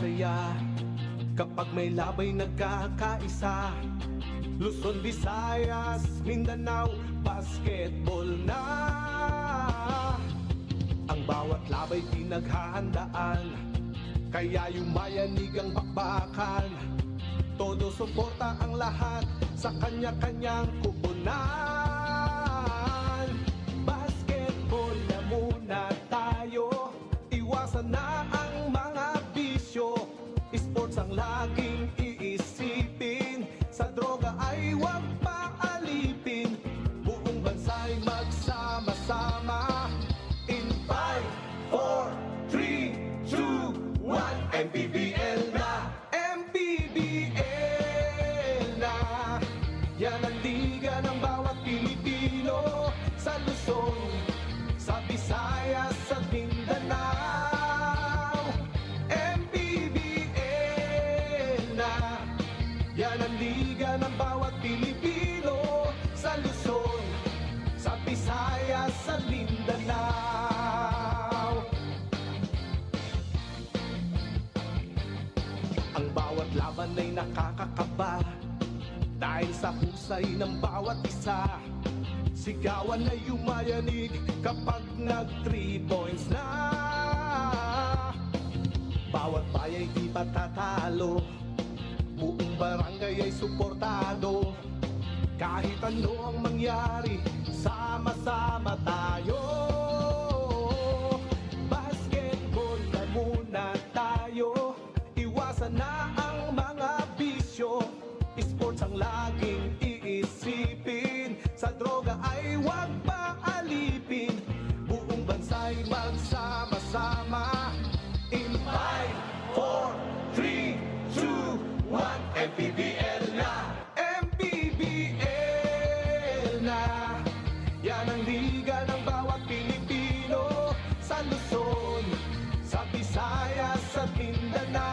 sumasaya kapag may labay nagkakaisa. Luzon, Visayas, Mindanao, basketball na. Ang bawat labay pinaghahandaan, kaya yumayanig ang bakbakan. Todo suporta ang lahat sa kanya-kanyang kupunan. Basketball na muna tayo, iwasan na ang mga bisyo. Sports ang laging iisipin, sa droga ay huwag paalipin. Buong bansa'y magsama-sama. In 5, 4, 3, 2, 1, MPBL na! MPBL na! Yan ang liga ng bawat Pilipino, sa Luzon, sa Visayas, sa Mindanao. MPBL na! Yan ang liga ng bawat Pilipino, sa Luzon, sa Visayas, sa Mindanao. Ang bawat laban ay nakakakaba dahil sa husay ng bawat isa. Sigawan ay yumayanig kapag nag 3 points na. Bawat bayay di patatalo, buong barangay ay suportado. Kahit ano ang mangyari, sama-sama tayo. Basketball na muna tayo, iwasan na ang mga bisyo. Sports ang laging iisipin, sa droga ay huwag paalipin. Buong bansa'y magsama-sama. In 5, 4, 3, 2, 1, MPBL na! MPBL na! Yan ang liga ng bawat Pilipino, sa Luzon, sa Visayas, sa Mindanao.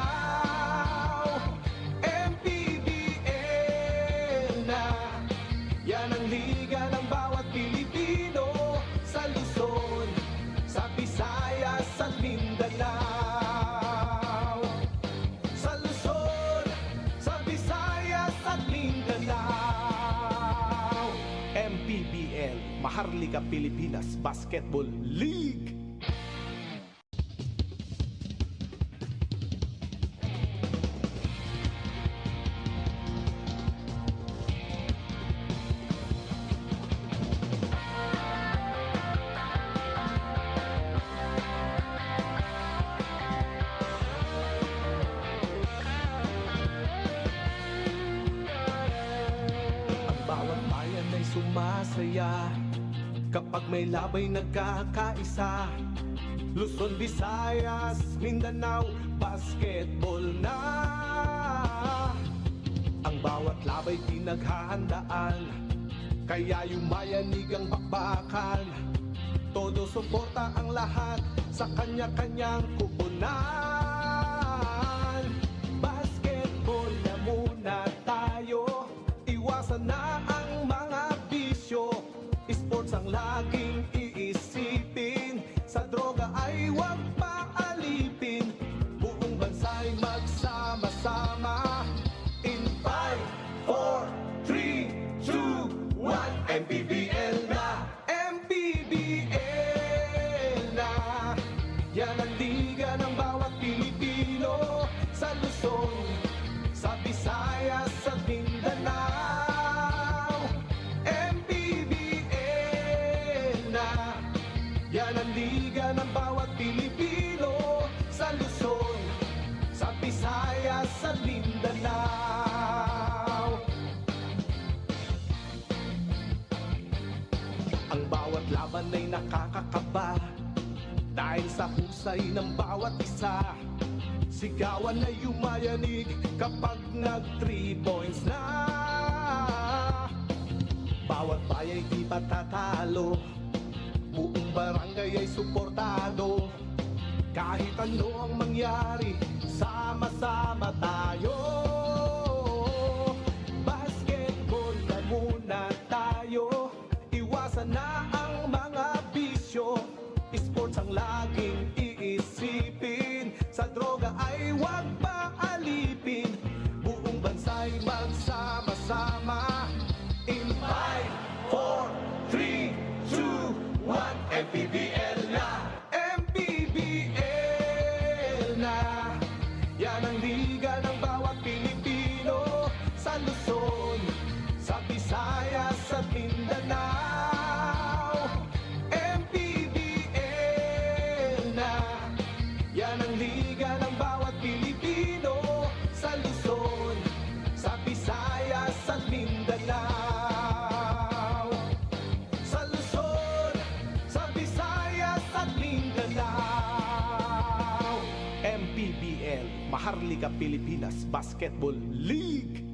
MPBL na! Yan ang liga ng bawat Pilipino, sa Luzon, sa Visayas, sa Mindanao. Sa Luzon, sa Visayas, at Mindanao. MPBL, Maharlika Pilipinas Basketball League. Bawat bayan ay sumasaya kapag may labay nagkakaisa. Luzon, Visayas, Mindanao, basketball na. Ang bawat labay pinaghahandaan, kaya yumayanig ang bakbakan. Todo suporta ang lahat sa kanya-kanyang kupunan. Basketball na muna tayo, iwasan na ang mga bisyo. Sports ang laging iisipin, sa droga ay huwag paalipin. Buong bansa'y magsama-sama. In 5, 4, 3, 2, 1, MPBL na! MPBL na! Yan ang liga ng bawat Pilipino, sa Luzon, sa Visayas, sa Mindanao. MPBL na! Yan ang liga ng bawat Pilipino, sa Luzon, sa Visayas, sa Mindanao. Ang bawat laban ay nakakakaba dahil sa husay ng bawat isa. Sigawan ay yumayanig kapag nag 3 points na. Bawat bayay di patatalo, buong barangay ay suportado. Kahit ano ang mangyari, sama-sama tayo. Basketball na muna tayo, iwasan na ang mga bisyo. Sports ang laging iisipin, sa droga ay huwag pa bansa'y magsama-sama. In 5, 4, 3, 2, 1, MPBL na! MPBL na! Yan ang liga ng bawat Pilipino sa Luzon, sa Visayas at Mindanao. MPBL na! Yan ang liga ng bawat Pilipino sa Luzon, sa Visayas at Mindanao. Sa Luzon, sa Visayas at Mindanao. MPBL, Maharlika Pilipinas Basketball League.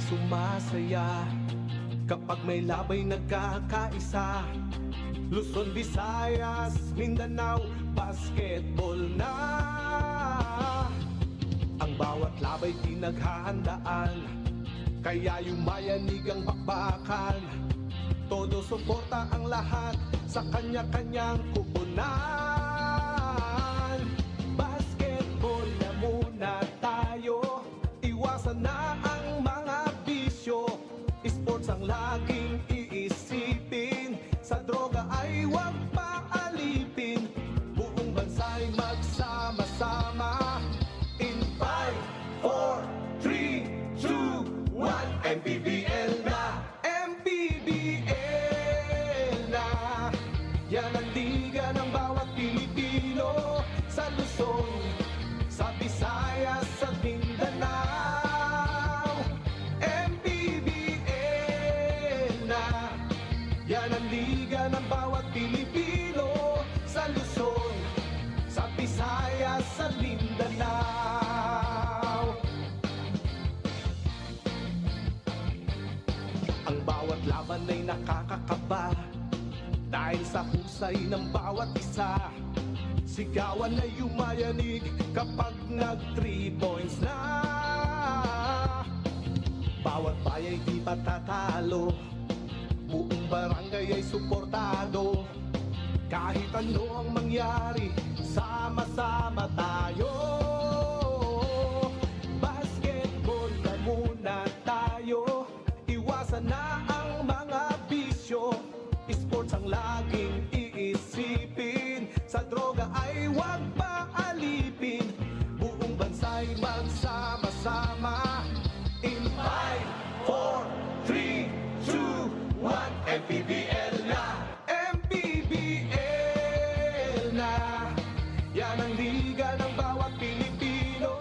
Sumasaya kapag may labay nagkakaisa. Luzon, Visayas, Mindanao, basketball na. Ang bawat labay pinaghahandaan, kaya yumayanig ang bakbakan. Todo suporta ang lahat sa kanya-kanyang kupunan. Basketball na muna tayo, iwasan na ang mga bisyo. Sports ang laging iisipin, sa droga ay huwag paalipin. Buong bansa'y magsama-sama. In 5, 4, 3, 2, 1, MPBL na! MPBL na! Yan ang liga ng bawat Pilipino sa Luzon, sa Visayas at Mindanao. MPBL na! Yan ang liga ng bawat Pilipino sa Luzon, sa Visayas at Mindanao. Ang bawat laban ay nakakakaba dahil sa husay ng bawat isa. Sigawan ay yumayanig kapag nag-3 points na. Bawat bayay di patatalo, buong barangay ay suportado. Kahit ano ang mangyari, sama-sama tayo. Basketball na muna tayo, iwasan na ang mga bisyo. Sports ang laging iisipin, sa droga ay huwag paalipin. Buong bansa'y magsama-sama. In 5, 4, 3, 2, 1, MPBL na! MPBL na! Yan ang liga ng bawat Pilipino.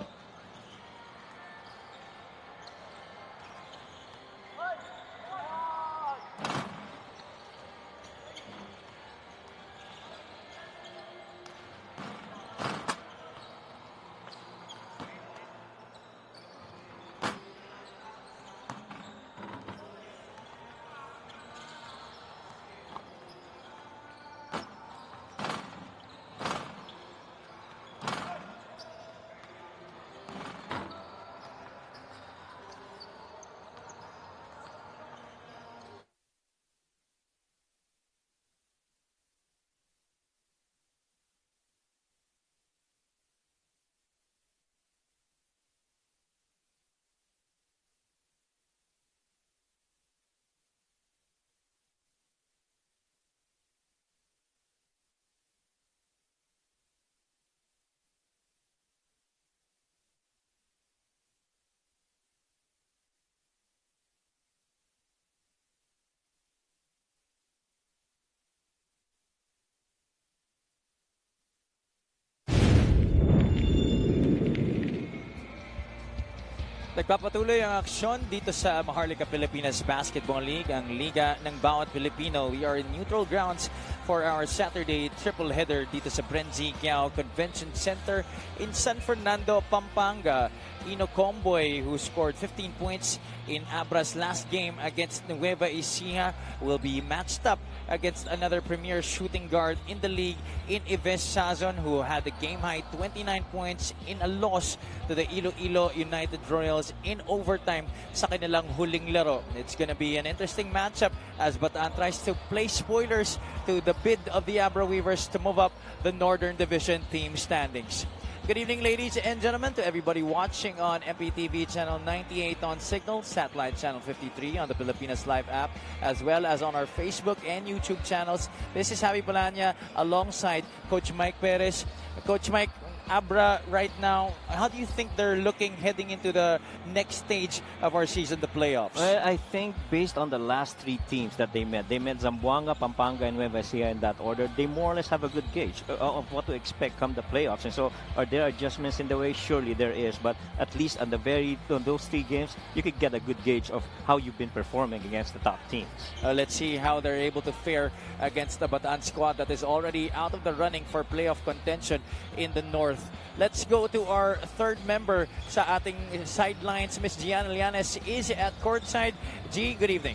Nagpapatuloy ang aksyon dito sa Maharlika Pilipinas Basketball League, ang liga ng bawat Pilipino. We are in neutral grounds for our Saturday triple header dito sa Brenzi Giao Convention Center in San Fernando, Pampanga. Ino Comboy, who scored 15 points in Abra's last game against Nueva Ecija, will be matched up against another premier shooting guard in the league in Ives Sazon, who had a game-high 29 points in a loss to the Iloilo United Royals in overtime sa kanilang huling laro. It's gonna be an interesting matchup as Bataan tries to play spoilers to the bid of the Abra Weavers to move up the Northern Division team standings. Good evening, ladies and gentlemen, to everybody watching on MPTV Channel 98 on Signal, Satellite Channel 53 on the Pilipinas Live app, as well as on our Facebook and YouTube channels. This is Javi Balanya alongside Coach Mike Perez. Coach Mike, Abra right now, how do you think they're looking heading into the next stage of our season, the playoffs? Well, I think based on the last three teams that they met Zamboanga, Pampanga, and Nueva Ecija in that order, they more or less have a good gauge of what to expect come the playoffs. And so, are there adjustments in the way? Surely there is, but at least on those three games, you could get a good gauge of how you've been performing against the top teams. Let's see how they're able to fare against the Bataan squad that is already out of the running for playoff contention in the North. Let's go to our third member sa ating sidelines. Miss Gianna Llanes is at courtside. G, good evening.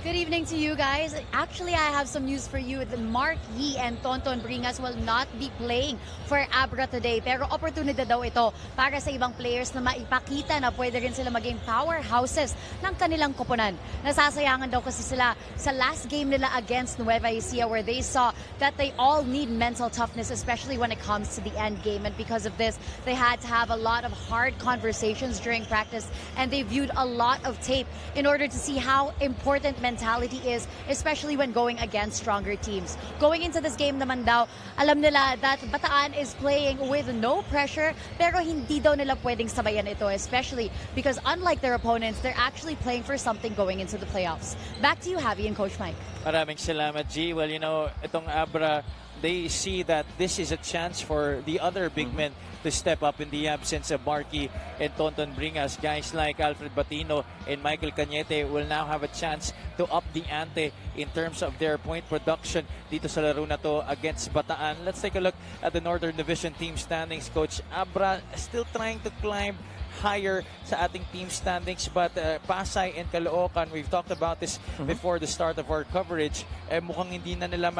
Good evening to you guys. Actually, I have some news for you. The Mark Yee and Tonton Bringas will not be playing for Abra today. Pero opportunity daw ito para sa ibang players na maipakita na pwede rin sila maging powerhouses ng kanilang koponan. Nasasayangan daw kasi sila sa last game nila against Nueva Ecija, where they saw that they all need mental toughness, especially when it comes to the end game. And because of this, they had to have a lot of hard conversations during practice, and they viewed a lot of tape in order to see how important mentality is, especially when going against stronger teams. Going into this game naman daw, alam nila that Bataan is playing with no pressure, pero hindi daw nila pwedeng sabayan ito, especially because unlike their opponents, they're actually playing for something going into the playoffs. Back to you, Javi and Coach Mike. Maraming salamat, G. Well, you know, itong Abra, they see that this is a chance for the other big men to step up in the absence of Marky and Tonton Bringas. Guys like Alfred Batino and Michael Cañete will now have a chance to up the ante in terms of their point production dito sa laro na to against Bataan. Let's take a look at the Northern Division team standings, Coach. Abra still trying to climb higher sa ating team standings, but Pasay and Caloocan, we've talked about this before the start of our coverage, mukhang hindi na nila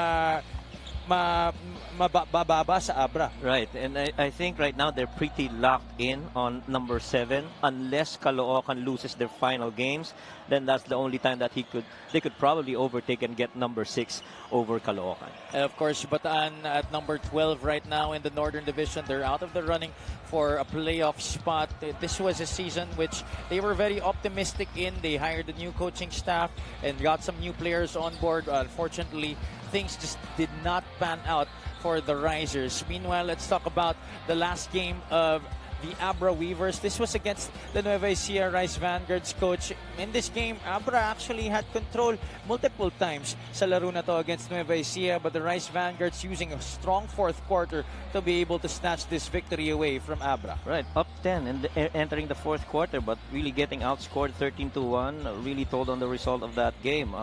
mababa sa Abra. Right, and I think right now they're pretty locked in on number 7. Unless Caloocan loses their final games, then that's the only time that they could probably overtake and get number 6 over Caloocan. And of course, Bataan at number 12 right now in the Northern Division. They're out of the running for a playoff spot. This was a season which they were very optimistic in. They hired a new coaching staff and got some new players on board. Unfortunately, things just did not pan out for the Risers. Meanwhile, let's talk about the last game of the Abra Weavers. This was against the Nueva Ecija Rice Vanguards, Coach. In this game, Abra actually had control multiple times sa laro na to against Nueva Ecija, but the Rice Vanguards using a strong fourth quarter to be able to snatch this victory away from Abra. Right, up 10 and entering the fourth quarter, but really getting outscored 13-1 really told on the result of that game.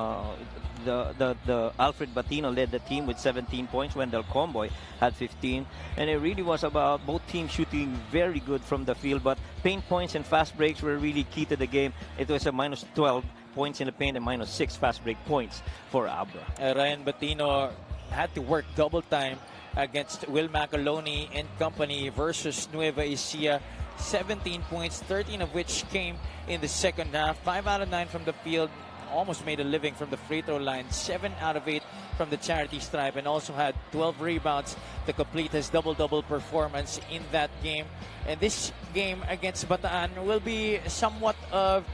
The Alfred Batino led the team with 17 points. Wendell Comboy had 15, and it really was about both teams shooting very good from the field, but paint points and fast breaks were really key to the game. It was a minus 12 points in the paint and minus 6 fast break points for Abra. Ryan Batino had to work double time against Will Macoloni and company versus Nueva Ecija. 17 points, 13 of which came in the second half. 5 out of 9 from the field. Almost made a living from the free throw line. 7 out of 8 from the charity stripe, and also had 12 rebounds to complete his double-double performance in that game. And this game against Bataan will be somewhat of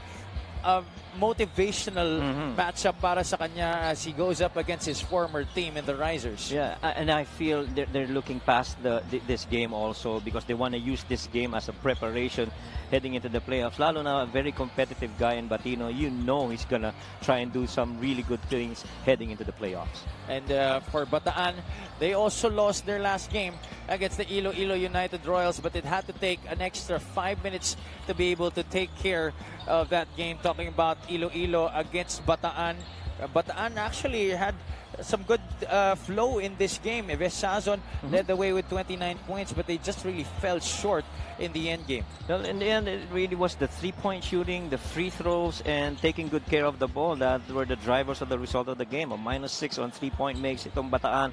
a motivational matchup para sa kanya as he goes up against his former team in the Risers. Yeah, and I feel they're looking past this game also, because they want to use this game as a preparation heading into the playoffs. Lalo na a very competitive guy in Batino, you know he's gonna try and do some really good things heading into the playoffs. And for Bataan, they also lost their last game against the Iloilo United Royals, but it had to take an extra 5 minutes to be able to take care of that game. Talking about Iloilo against Bataan. Bataan actually had some good flow in this game. Ives Sazon led the way with 29 points, but they just really fell short in the end game. Well, in the end, it really was the three-point shooting, the free throws, and taking good care of the ball that were the drivers of the result of the game. A -6 on three-point makes itong Bataan.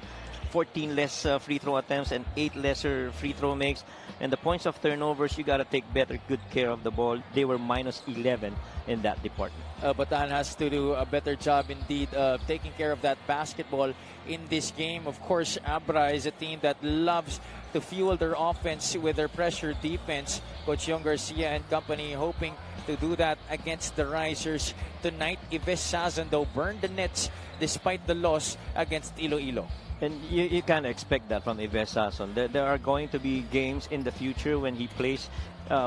14 less free throw attempts and 8 lesser free throw makes. And the points of turnovers, you got to take better good care of the ball. They were -11 in that department. Bataan has to do a better job indeed of taking care of that basketball in this game. Of course, Abra is a team that loves to fuel their offense with their pressure defense. Coach Yong Garcia and company hoping to do that against the Risers tonight. Ives Sazon, though, burned the nets despite the loss against Iloilo. And you can't expect that from Ives Sazon. There are going to be games in the future when he plays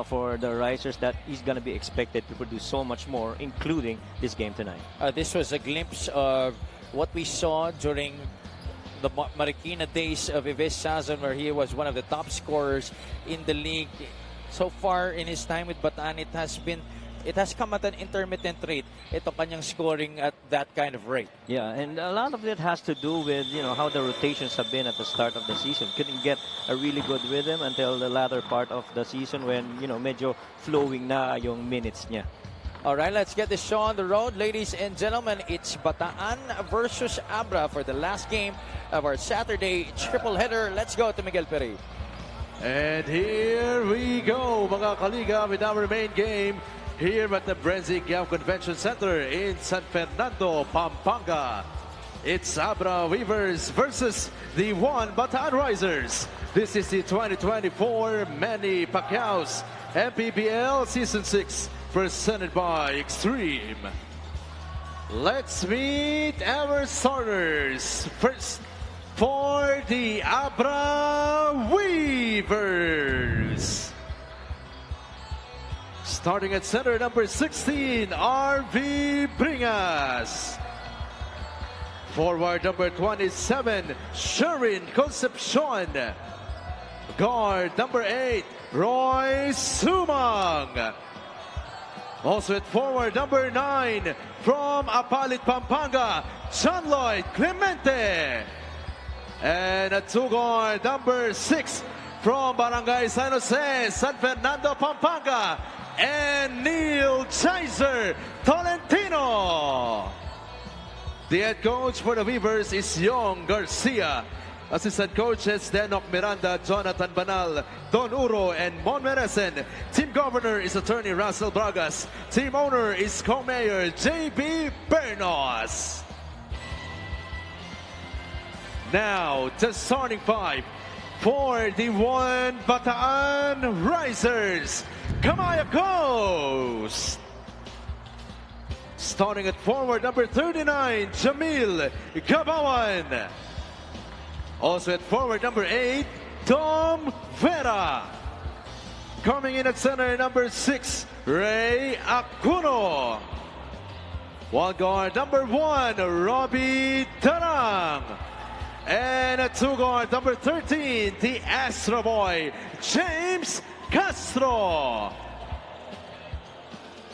for the Risers that he's going to be expected to produce so much more, including this game tonight. This was a glimpse of what we saw during the Marikina days of Ives Sazon, where he was one of the top scorers in the league. So far in his time with Bataan, it has come at an intermittent rate. Ito kanyang scoring at that kind of rate. Yeah, and a lot of it has to do with, how the rotations have been at the start of the season. Couldn't get a really good rhythm until the latter part of the season when, medyo flowing na yung minutes niya. All right, let's get this show on the road. Ladies and gentlemen, it's Bataan versus Abra for the last game of our Saturday triple header. Let's go to Miguel Perez. And here we go, mga kaliga, with our main game here at the Brenzigiao Convention Center in San Fernando, Pampanga. It's Abra Weavers versus the Bataan Risers. This is the 2024 Manny Pacquiao's MPBL Season 6, presented by Extreme. Let's meet our starters. First, for the Abra Weavers. Starting at center, number 16, Robi Bringas. Forward, number 27, Sherin Concepcion. Guard, number 8, Roy Sumang. Also at forward, number 9, from Apalit, Pampanga, John Lloyd Clemente. And at two guard, number 6, from Barangay San Jose, San Fernando, Pampanga, and Neil Chiser Tolentino. The head coach for the Weavers is Yong Garcia. Assistant coaches, Denok Miranda, Jonathan Banal, Don Uro, and Mon Meresen. Team governor is attorney Russell Bragas. Team owner is co-mayor J.B. Bernos. Now, the starting five for the Bataan Risers. Kamaya Coast. Starting at forward, number 39, Jamil Gabawan. Also at forward, number 8, Tom Vera. Coming in at center, number 6, Ray Acuno. One guard, number 1, Robi Darang. And a two guard, number 13, the Astro Boy, James Castro.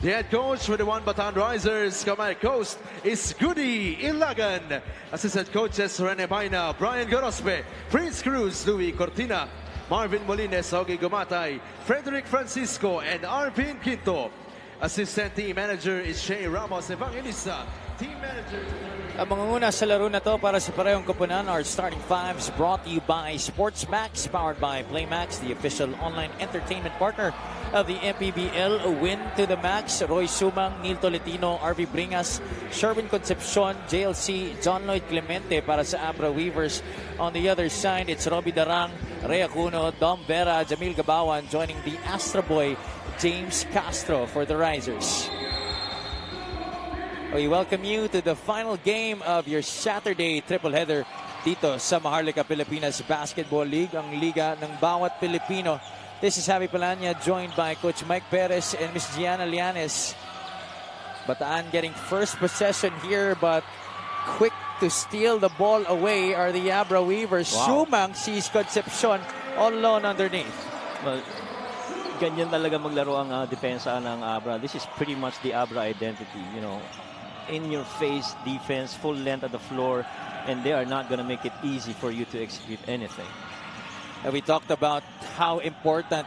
The head coach for the Bataan Risers, Kamay Coast, is Goody Ilagan. Assistant coaches, Rene Baina, Brian Gorospe, Prince Cruz, Louis Cortina, Marvin Molines, Ogie Gumatay, Frederick Francisco, and Arvin Quinto. Assistant team manager is Shay Ramos Evangelista. Team manager. Ang mangunguna sa laro na to para sa parehong koponan, our starting fives brought to you by SportsMax, powered by PlayMax, the official online entertainment partner of the MPBL. A win to the max. Roy Sumang, Neil Tolentino, Robi Bringas, Sherwin Concepcion, JLC, John Lloyd Clemente para sa Abra Weavers. On the other side, it's Robi Darang, Ray Acuno, Dom Vera, Jamil Gabawan, joining the Astro Boy, James Castro for the Risers. We welcome you to the final game of your Saturday triple header dito sa Maharlika Pilipinas Basketball League, ang liga ng bawat Pilipino. This is Javi Palanya, joined by Coach Mike Perez and Miss Gianna Lianes. Bataan getting first possession here, but quick to steal the ball away are the Abra Weavers. Wow. Sumang sees Concepcion all alone underneath. Well, ganyan talaga maglaro ang depensa ng Abra. This is pretty much the Abra identity, in-your-face defense, full length of the floor, and they are not going to make it easy for you to execute anything. And we talked about how important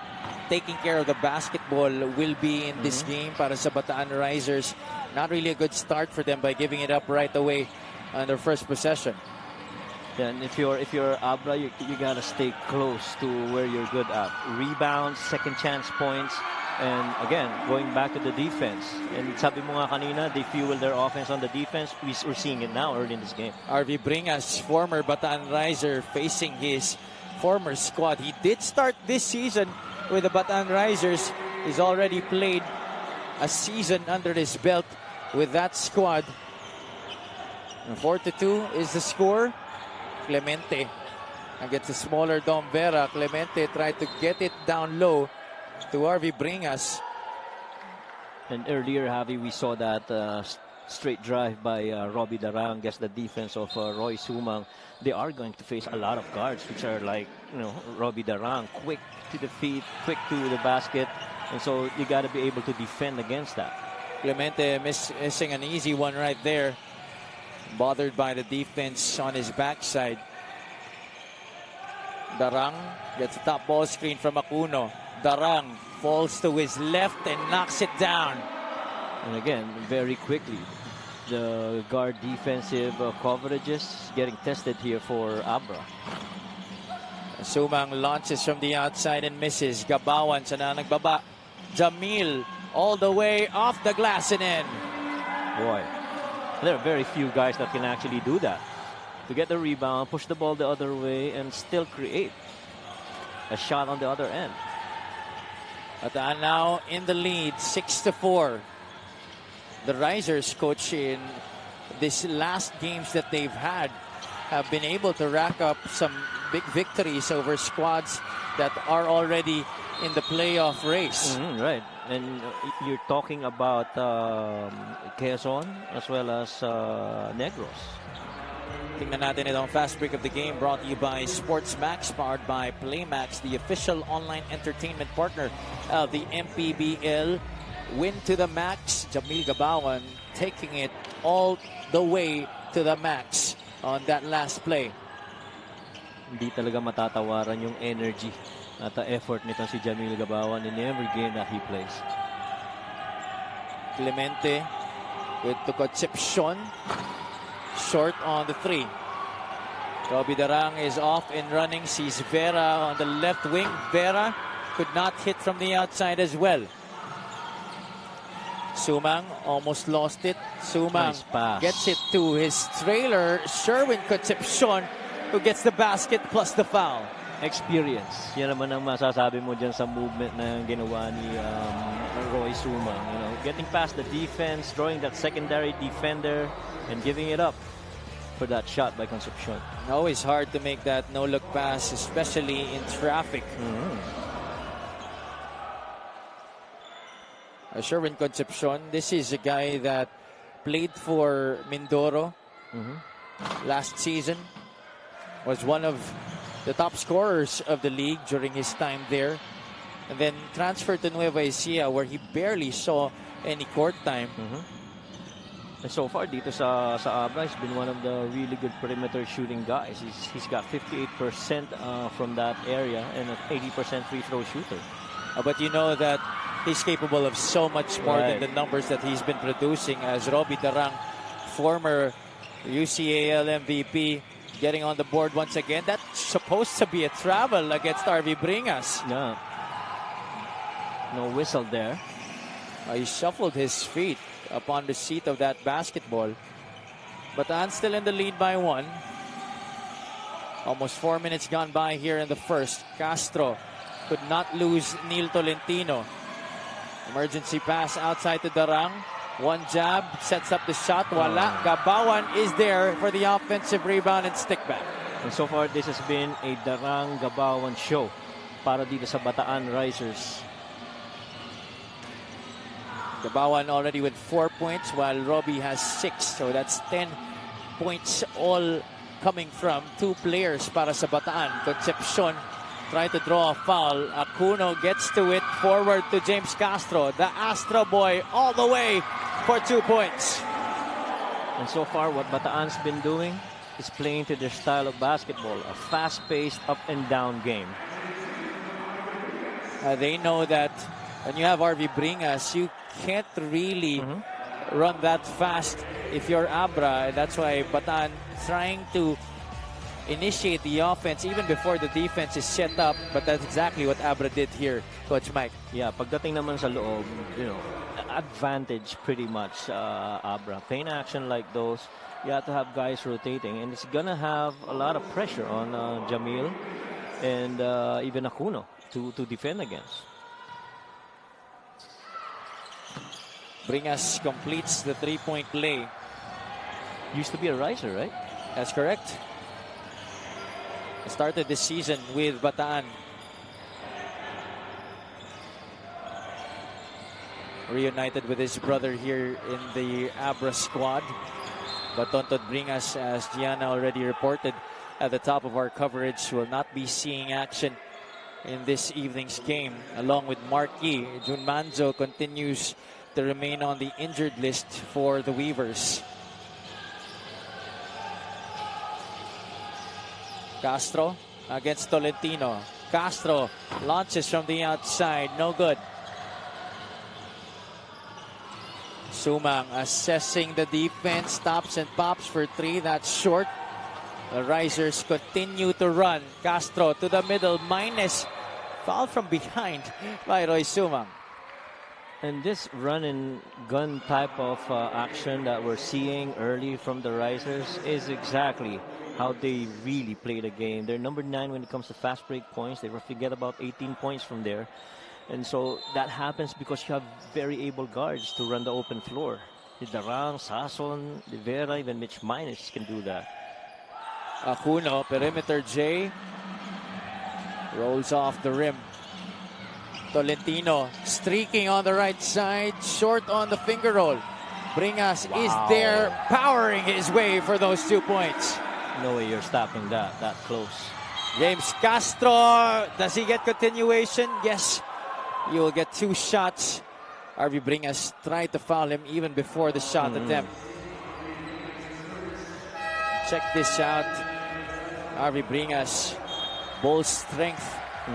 taking care of the basketball will be in this game para sa Bataan Risers. Not really a good start for them by giving it up right away on their first possession. Then if you're Abra, you gotta stay close to where you're good at. Rebounds, second chance points, and again, going back to the defense. And sabi mo nga kanina, they fuel their offense on the defense. We're seeing it now early in this game. RV Bringas, former Bataan Riser, facing his former squad. He did start this season with the Bataan Risers. He's already played a season under his belt with that squad. And 4-2 is the score. Clemente against the smaller Dom Vera. Clemente tried to get it down low to RV Bringas. And earlier, Javi, we saw that straight drive by Robi Darang against the defense of Roy Sumang. They are going to face a lot of guards, which are like, Robi Darang, quick to the feet, quick to the basket. And so you got to be able to defend against that. Clemente missing an easy one right there. Bothered by the defense on his backside. Darang gets a top ball screen from Acuno. Darang falls to his left and knocks it down. And again, very quickly, the guard defensive coverages getting tested here for Abra. Sumang launches from the outside and misses. Gabawan sa nagbaba. Jamil all the way off the glass and in. Boy, there are very few guys that can actually do that. To get the rebound, push the ball the other way, and still create a shot on the other end. Bataan now in the lead, 6-4. The Risers, coach, in these last games that they've had, have been able to rack up some big victories over squads that are already in the playoff race. Right. And you're talking about Quezon as well as Negros. Tingnan natin itong fast break of the game, brought to you by Sports Max, powered by Playmax, the official online entertainment partner of the MPBL. Win to the max. Jamil Gabawan taking it all the way to the max on that last play. Hindi talaga matatawaran yung energy at the effort nito si Jamil Gabawan in every game that he plays. Clemente with the Concepcion. Short on the three. Robi Darang is off and running. Sees Vera on the left wing. Vera could not hit from the outside as well. Sumang almost lost it. Sumang Nice gets it to his trailer, Sherwin Concepcion, who gets the basket plus the foul. Experience. Yan naman ang masasabi mo dyan sa movement na ginawa ni Roy Sumang. Getting past the defense, drawing that secondary defender, and giving it up for that shot by Concepcion. Always hard to make that no-look pass, especially in traffic. Sherwin Concepcion, this is a guy that played for Mindoro last season. Was one of the top scorers of the league during his time there. And then transferred to Nueva Ecija, where he barely saw any court time. And so far, dito sa Abra, he's been one of the really good perimeter shooting guys. He's got 58% from that area and an 80% free throw shooter. But you know that he's capable of so much more than the numbers that he's been producing, as Robi Darang, former UCAL MVP, getting on the board once again. That's supposed to be a travel against RV Bringas. Yeah. No whistle there. He shuffled his feet upon receipt of that basketball. Bataan still in the lead by 1. Almost 4 minutes gone by here in the first. Castro could not lose Neil Tolentino. Emergency pass outside to Darang. One jab, sets up the shot. Wala. Gabawan is there for the offensive rebound and stick back. And so far, this has been a Darang Gabawan show para dito sa Bataan Risers. Gabawan already with 4 points, while Robi has 6. So that's 10 points all coming from 2 players para sa Bataan. Concepcion tried to draw a foul. Acuno gets to it, forward to James Castro. The Astro boy all the way for 2 points. And so far, what Bataan's been doing, is playing to their style of basketball, a fast-paced, up-and-down game. They know that when you have RV Bringas, you can't really run that fast if you're Abra. That's why Bataan trying to initiate the offense even before the defense is set up. But that's exactly what Abra did here, Coach Mike. Yeah, pagdating naman sa loob, advantage pretty much Abra. Playing action like those, you have to have guys rotating, and it's gonna have a lot of pressure on Jamil and even Akuno to defend against. Bringas completes the three-point play. Used to be a riser, right? That's correct. Started this season with Bataan. Reunited with his brother here in the Abra squad. But Tonton Bringas, as Gianna already reported at the top of our coverage, will not be seeing action in this evening's game. Along with Marquis, Jun Manzo continues to remain on the injured list for the Weavers. Castro against Tolentino. Castro launches from the outside. No good. Sumang assessing the defense. Stops and pops for three. That's short. The Risers continue to run. Castro to the middle. Minus. Foul from behind by Roy Sumang. And this run and gun type of action that we're seeing early from the Risers is exactly how they really play the game. They're number 9 when it comes to fast break points. They roughly get about 18 points from there. And so that happens because you have very able guards to run the open floor. Darang, Sason, Rivera, even Mitch Minus can do that. Akuno, perimeter J. Rolls off the rim. Tolentino streaking on the right side. Short on the finger roll. Bringas is there, powering his way for those 2 points. No way you're stopping that close. James Castro, does he get continuation? Yes. He will get 2 shots. RV Bringas tried to foul him even before the shot attempt. Check this out. RV Bringas, ball strength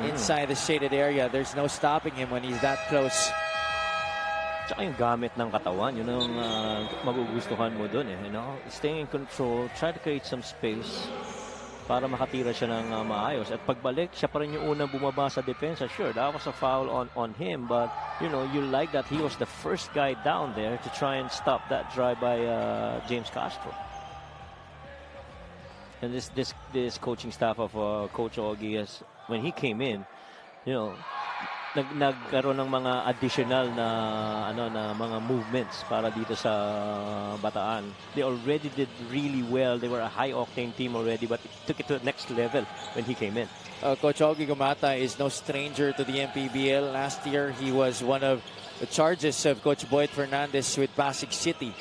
inside the shaded area. There's no stopping him when he's that close. Tsaka yung gamit ng katawan, yun ang magugustuhan mo dun eh. Staying in control, try to create some space para makatira siya ng maayos. At pagbalik, siya pa rin yung unang bumaba sa depensa. Sure, that was a foul on him, but you like that he was the first guy down there to try and stop that drive by James Castro. And this coaching staff of Coach Ogie, when he came in, nagkaroon ng mga additional na mga movements para dito sa Bataan. They already did really well. They were a high octane team already, but it took it to the next level when he came in. Coach Ogie Gumata is no stranger to the MPBL. Last year, he was one of the charges of Coach Boyd Fernandez with Pasig City.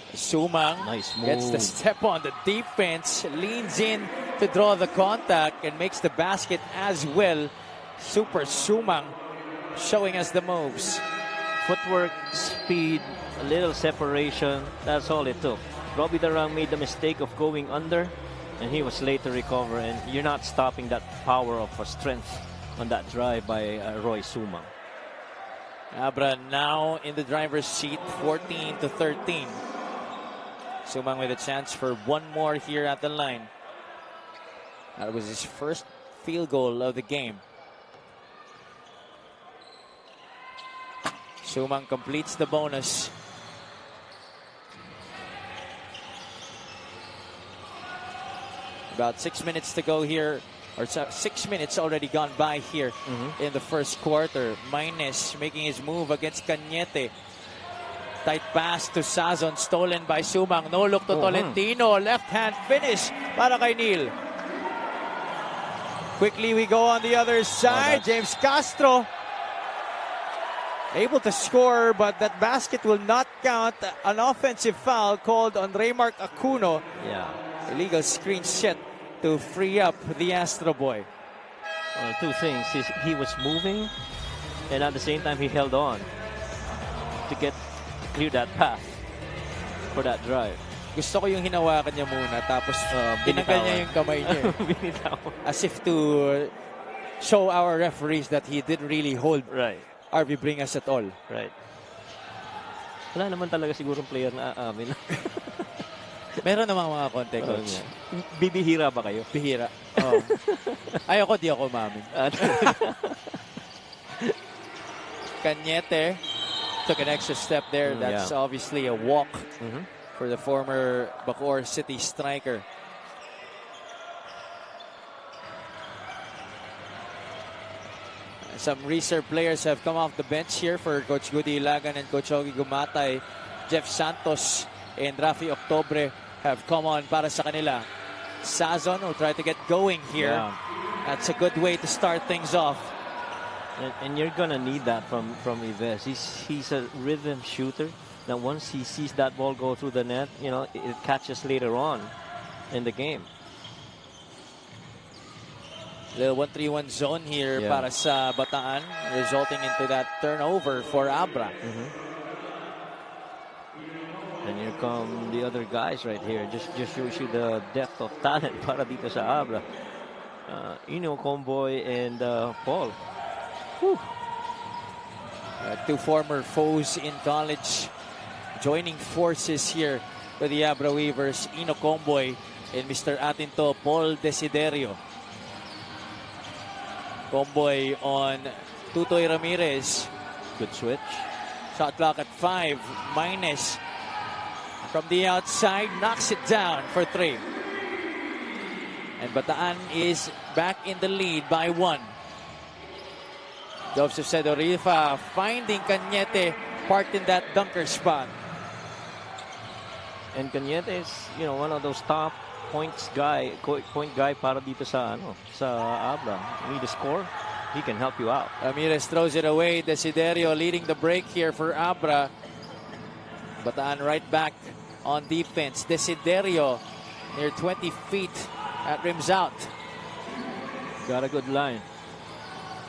Sumang gets the step on the defense, leans in to draw the contact and makes the basket as well. Super Sumang showing us the moves. Footwork, speed, a little separation, that's all it took. Robi Darang made the mistake of going under, and he was late to recover, and you're not stopping that power of strength on that drive by Roy Sumang. Abra now in the driver's seat, 14-13. Sumang with a chance for one more here at the line. That was his first field goal of the game. Sumang completes the bonus. About 6 minutes to go here, or 6 minutes already gone by here in the first quarter. Minus making his move against Cañete. Tight pass to Sazon, stolen by Sumang. No look to Tolentino. Left hand finish para kay Neil. Quickly we go on the other side. James Castro able to score, but that basket will not count. An offensive foul called on Raymark Akuno. Illegal screen set to free up the Astro Boy. Well, 2 things. He was moving, and at the same time he held on to clear that path for that drive. Gusto ko yung hinawakan niya muna tapos binanggal niya yung kamay niya. As if to show our referees that he didn't really hold RV Bringas at all. Right. Wala naman talaga siguro player na aamin. Meron namang mga konti, coach. Bibihira ba kayo? Bihira. Oh. Ayoko, di ako umamin. Cañete took an extra step there. That's obviously a walk for the former Bacoor City striker. Some reserve players have come off the bench here for Coach Goody Ilagan and Coach Ogie Gumatay. Jeff Santos and Rafi Octobre have come on para sa kanila. Sazon will try to get going here. That's a good way to start things off. And you're gonna need that from Yves. He's a rhythm shooter. Now once he sees that ball go through the net, you know, it catches later on in the game. Little 1-3-1 zone here para sa Bataan, resulting into that turnover for Abra. And here come the other guys right here. Just shows you the depth of talent para dito sa Abra. Ino Comboy and Paul. Two former foes in college joining forces here with the Abra Weavers, Ino Comboy and Mr. Atinto, Paul Desiderio. Comboy on Tutoy Ramirez. Good switch. Shot clock at 5. Minus from the outside. Knocks it down for 3. And Bataan is back in the lead by 1. Joseph Sedorifa finding Cañete parked in that dunker spot. And Cañete is, you know, one of those top point guy para dito sa Abra. You need to score, he can help you out. Ramirez throws it away. Desiderio leading the break here for Abra. Bataan right back on defense. Desiderio near 20 feet at rims out. Got a good line.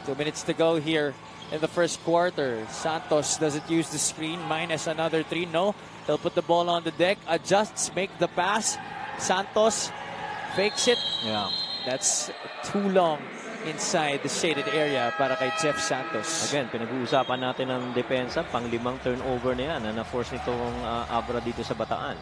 2 minutes to go here in the first quarter. Santos doesn't use the screen. Minus another 3. No, he'll put the ball on the deck. Adjusts, make the pass. Santos fakes it. That's too long inside the shaded area para kay Jeff Santos. Again, pinag-uusapan natin ang depensa. Pang-5 turnover na yan na na-force nitong Abra dito sa Bataan.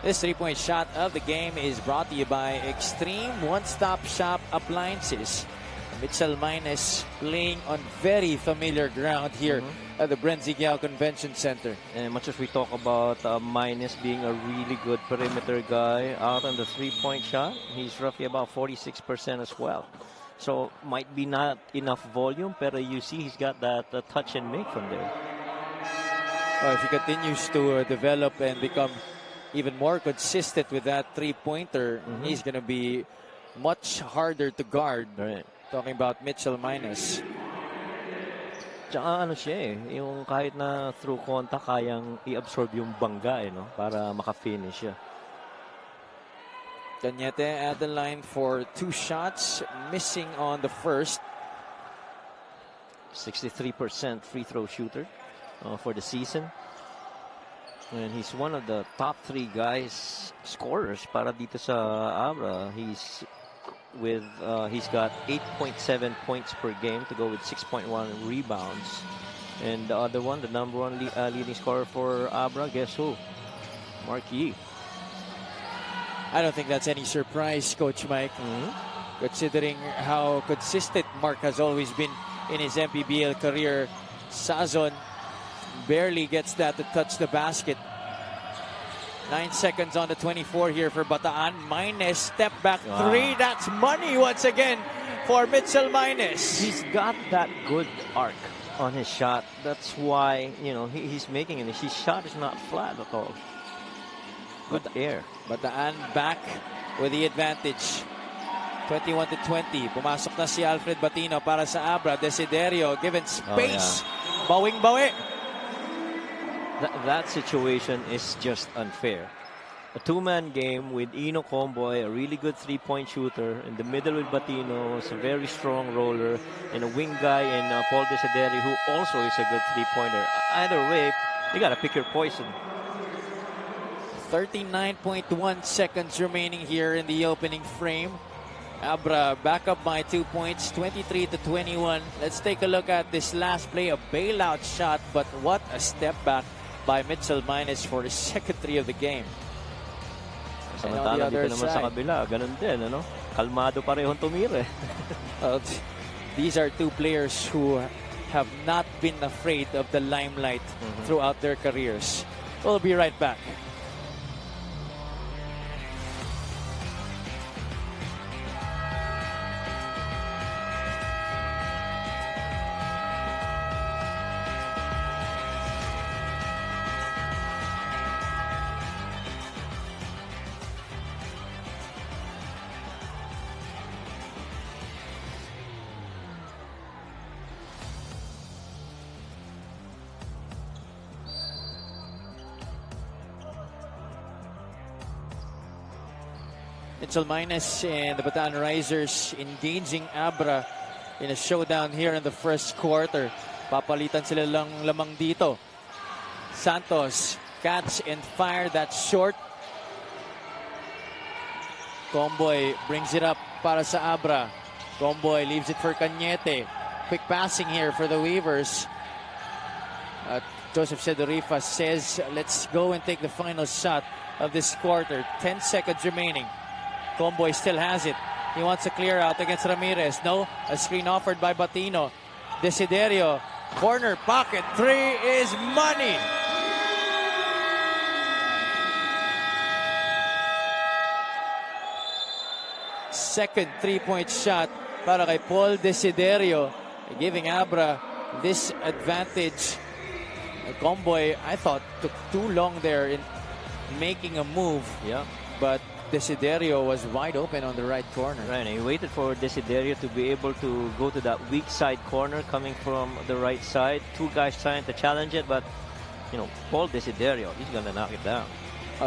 This 3-point shot of the game is brought to you by Extreme One-Stop Shop Appliances. Mitchell Minus playing on very familiar ground here at the Brenzigiao Convention Center. And much as we talk about Minus being a really good perimeter guy out on the 3-point shot, he's roughly about 46% as well. So might be not enough volume, but you see he's got that touch and make from there. If he continues to develop and become even more consistent with that 3-pointer, he's going to be much harder to guard. Right. Talking about Mitchell Minus. Tsaka ano siya yung kahit na through contact kayang i-absorb yung bangga no, para maka-finish siya. Cañete at the line for 2 shots, missing on the first. 63% free throw shooter for the season. And he's one of the top 3 guys scorers para dito sa Abra. He's got 8.7 points per game to go with 6.1 rebounds. And the other one, the number 1 leading scorer for Abra, guess who? Mark Yee. I don't think that's any surprise, Coach Mike, considering how consistent Mark has always been in his MPBL career. Sazon barely gets that to touch the basket. 9 seconds on the 24 here for Bataan. Minus step back 3. That's money once again for Mitchell Minus. He's got that good arc on his shot. That's why, you know, he's making it. His shot is not flat at all. Good air. Bataan back with the advantage. 21-20. Pumasok na si Alfred Batino para sa Abra. Desiderio given space. Bawing-bawi. That situation is just unfair. A 2-man game with Ino Comboy, a really good 3-point shooter. In the middle with Batino, is a very strong roller. And a wing guy in Paul Desiderio, who also is a good 3-pointer. Either way, you got to pick your poison. 39.1 seconds remaining here in the opening frame. Abra back up by 2 points, 23-21. Let's take a look at this last play, a bailout shot, but what a step back by Mitchell Minus for the second three of the game. Samantala dito naman sa kabila, ganun din, ano? Kalmado parehong tumira. These are two players who have not been afraid of the limelight throughout their careers. We'll be right back. Mitchell Minus and the Bataan Risers engaging Abra in a showdown here in the first quarter. Papalitan sila lang lamang dito. Santos catch and fire that short. Comboy brings it up para sa Abra. Comboy leaves it for Cañete. Quick passing here for the Weavers. Joseph Sedorifa says, let's go and take the final shot of this quarter. 10 seconds remaining. Comboy still has it. He wants to clear out against Ramirez. No, a screen offered by Batino. Desiderio, corner pocket. Three is money. Second three-point shot para kay Paul Desiderio, giving Abra this advantage. Comboy, I thought, took too long there in making a move. Yeah. But Desiderio was wide open on the right corner. Right, and he waited for Desiderio to be able to go to that weak side corner coming from the right side. Two guys trying to challenge it, but, you know, Paul Desiderio, he's going to knock it down.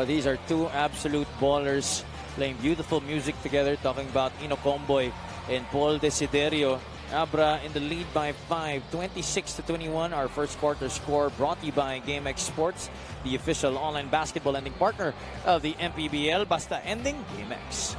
These are two absolute ballers playing beautiful music together, talking about Ino Comboy and Paul Desiderio. Abra in the lead by 5, 26-21. Our first quarter score brought to you by GameX Sports, the official online basketball lending partner of the MPBL. Basta ending, GameX.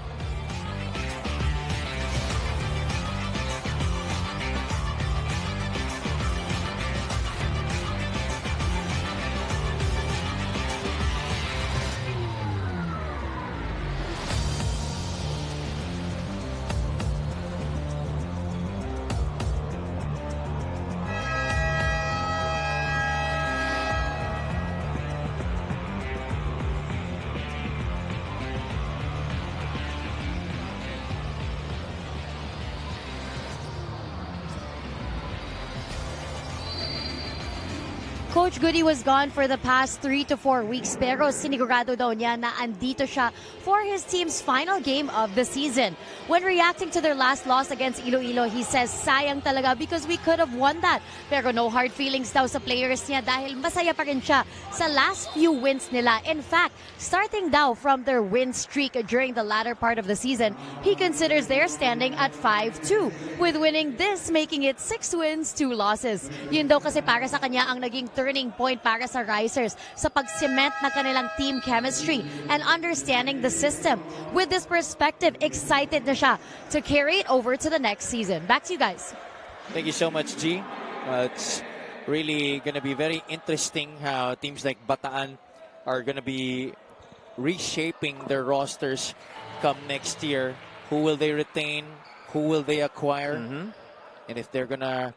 Coach Goody was gone for the past 3 to 4 weeks, pero sinigurado daw niya na andito siya for his team's final game of the season. When reacting to their last loss against Iloilo, he says sayang talaga because we could have won that. Pero no hard feelings daw sa players niya dahil masaya pa rin siya sa last few wins nila. In fact, starting daw from their win streak during the latter part of the season, he considers their standing at 5-2, with winning this making it 6 wins, 2 losses. Yun daw kasi para sa kanya ang naging turning point para sa Risers sa pag-cement na kanilang team chemistry and understanding the system. With this perspective, excited na siya to carry it over to the next season. Back to you guys. Thank you so much, G. It's really going to be very interesting how teams like Bataan are going to be reshaping their rosters come next year. Who will they retain? Who will they acquire? And if they're going to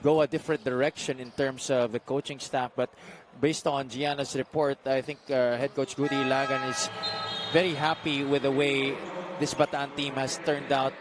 go a different direction in terms of the coaching staff. But based on Gianna's report, I think head coach Goody Ilagan is very happy with the way this Bataan team has turned out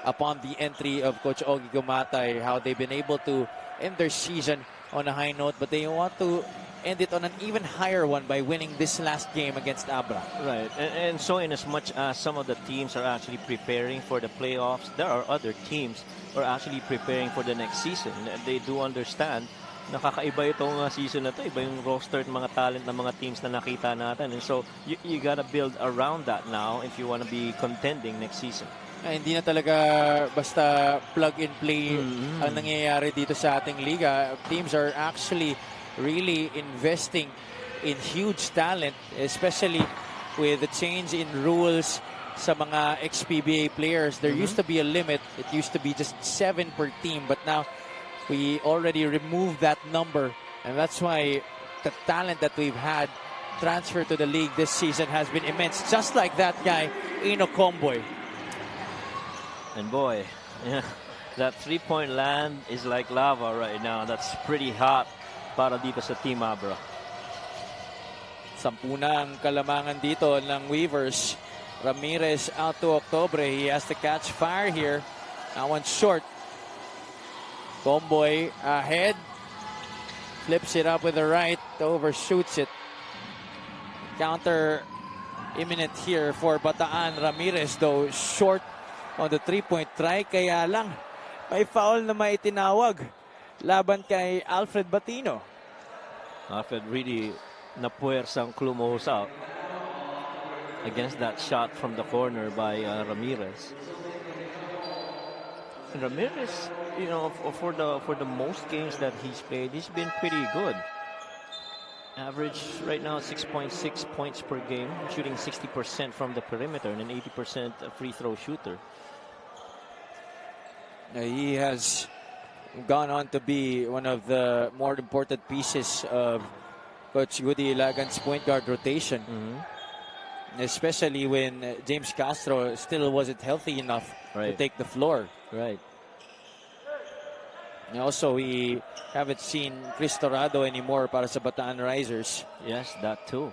upon the entry of Coach Ogie Gumatay, how they've been able to end their season on a high note, but they want to end it on an even higher one by winning this last game against Abra. Right, and so in as much as some of the teams are actually preparing for the playoffs, there are other teams who are actually preparing for the next season. They do understand nakakaiba itong season na to, iba yung roster at mga talent ng mga teams na nakita natin, and so you gotta build around that now if you want to be contending next season. Hindi na talaga basta plug and play ang nangyayari dito sa ating liga. Teams are actually really investing in huge talent, especially with the change in rules sa mga ex-PBA players. There used to be a limit. It used to be just 7 per team, but now we already removed that number, and that's why the talent that we've had transfer to the league this season has been immense. Just like that guy, Ino Comboy. And boy, yeah, that three-point land is like lava right now. That's pretty hot para dito sa Team Abra. 10 na ang kalamangan dito ng Weavers. Ramirez out to Octobre. He has to catch fire here. That one's short. Comboy ahead. Flips it up with the right. Overshoots it. Counter imminent here for Bataan. Ramirez though short on the 3-point try. Kaya lang may foul na maitinawag laban kay Alfred Batino. Alfred really napuwersang klumos against that shot from the corner by Ramirez. And Ramirez, you know, for the most games that he's played, he's been pretty good. Average right now 6.6 points per game, shooting 60% from the perimeter and an 80% free throw shooter. He has gone on to be one of the more important pieces of Coach Goody Ilagan's point guard rotation. Especially when James Castro still wasn't healthy enough to take the floor. Right. And also, we haven't seen Chris Torrado anymore para sa Bataan Risers. Yes, that too.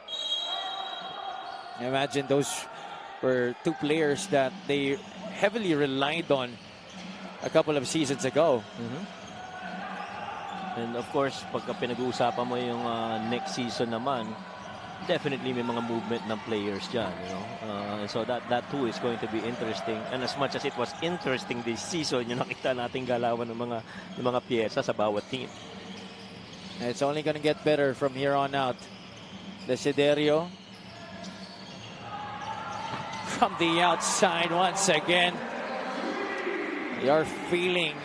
Imagine those were 2 players that they heavily relied on a couple of seasons ago. And of course, pagka pinag-uusapan mo yung next season naman, definitely may mga movement ng players dyan, you know. And so that too is going to be interesting. And as much as it was interesting this season, yung nakita nating galawan ng mga pyesa sa bawat team. It's only going to get better from here on out. Desiderio from the outside once again. You're feeling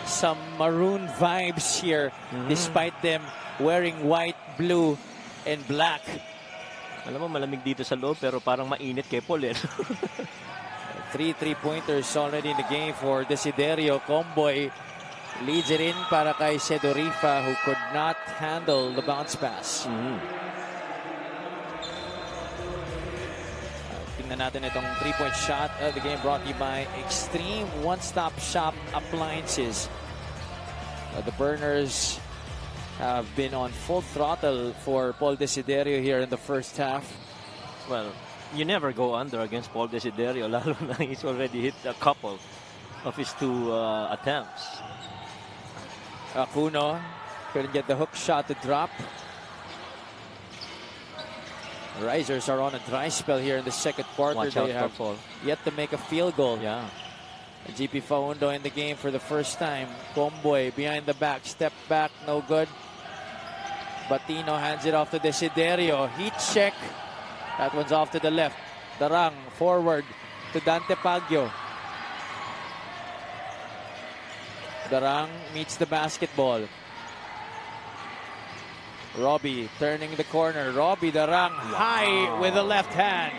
some maroon vibes here despite them wearing white, blue, and black. Alam mo, malamig dito sa loob pero parang mainit kay Paul. 3 3-pointers already in the game for Desiderio. Comboy leads it in para kay Sedorifa, who could not handle the bounce pass. Tingnan natin itong 3-point shot of the game brought to you by Extreme One-Stop Shop Appliances. The Burners have been on full throttle for Paul Desiderio here in the first half. Well, you never go under against Paul Desiderio, lalo na he's already hit a couple of his 2 attempts. Acuno couldn't get the hook shot to drop. The Risers are on a dry spell here in the second quarter. Watch they out have for Paul. yet to make a field goal. Yeah. GP Faundo in the game for the first time. Comboy behind the back, step back, no good. Batino hands it off to Desiderio. Heat check. That one's off to the left. Darang forward to Dante Paggio. Darang meets the basketball. Robi turning the corner. Robi Darang high with the left hand.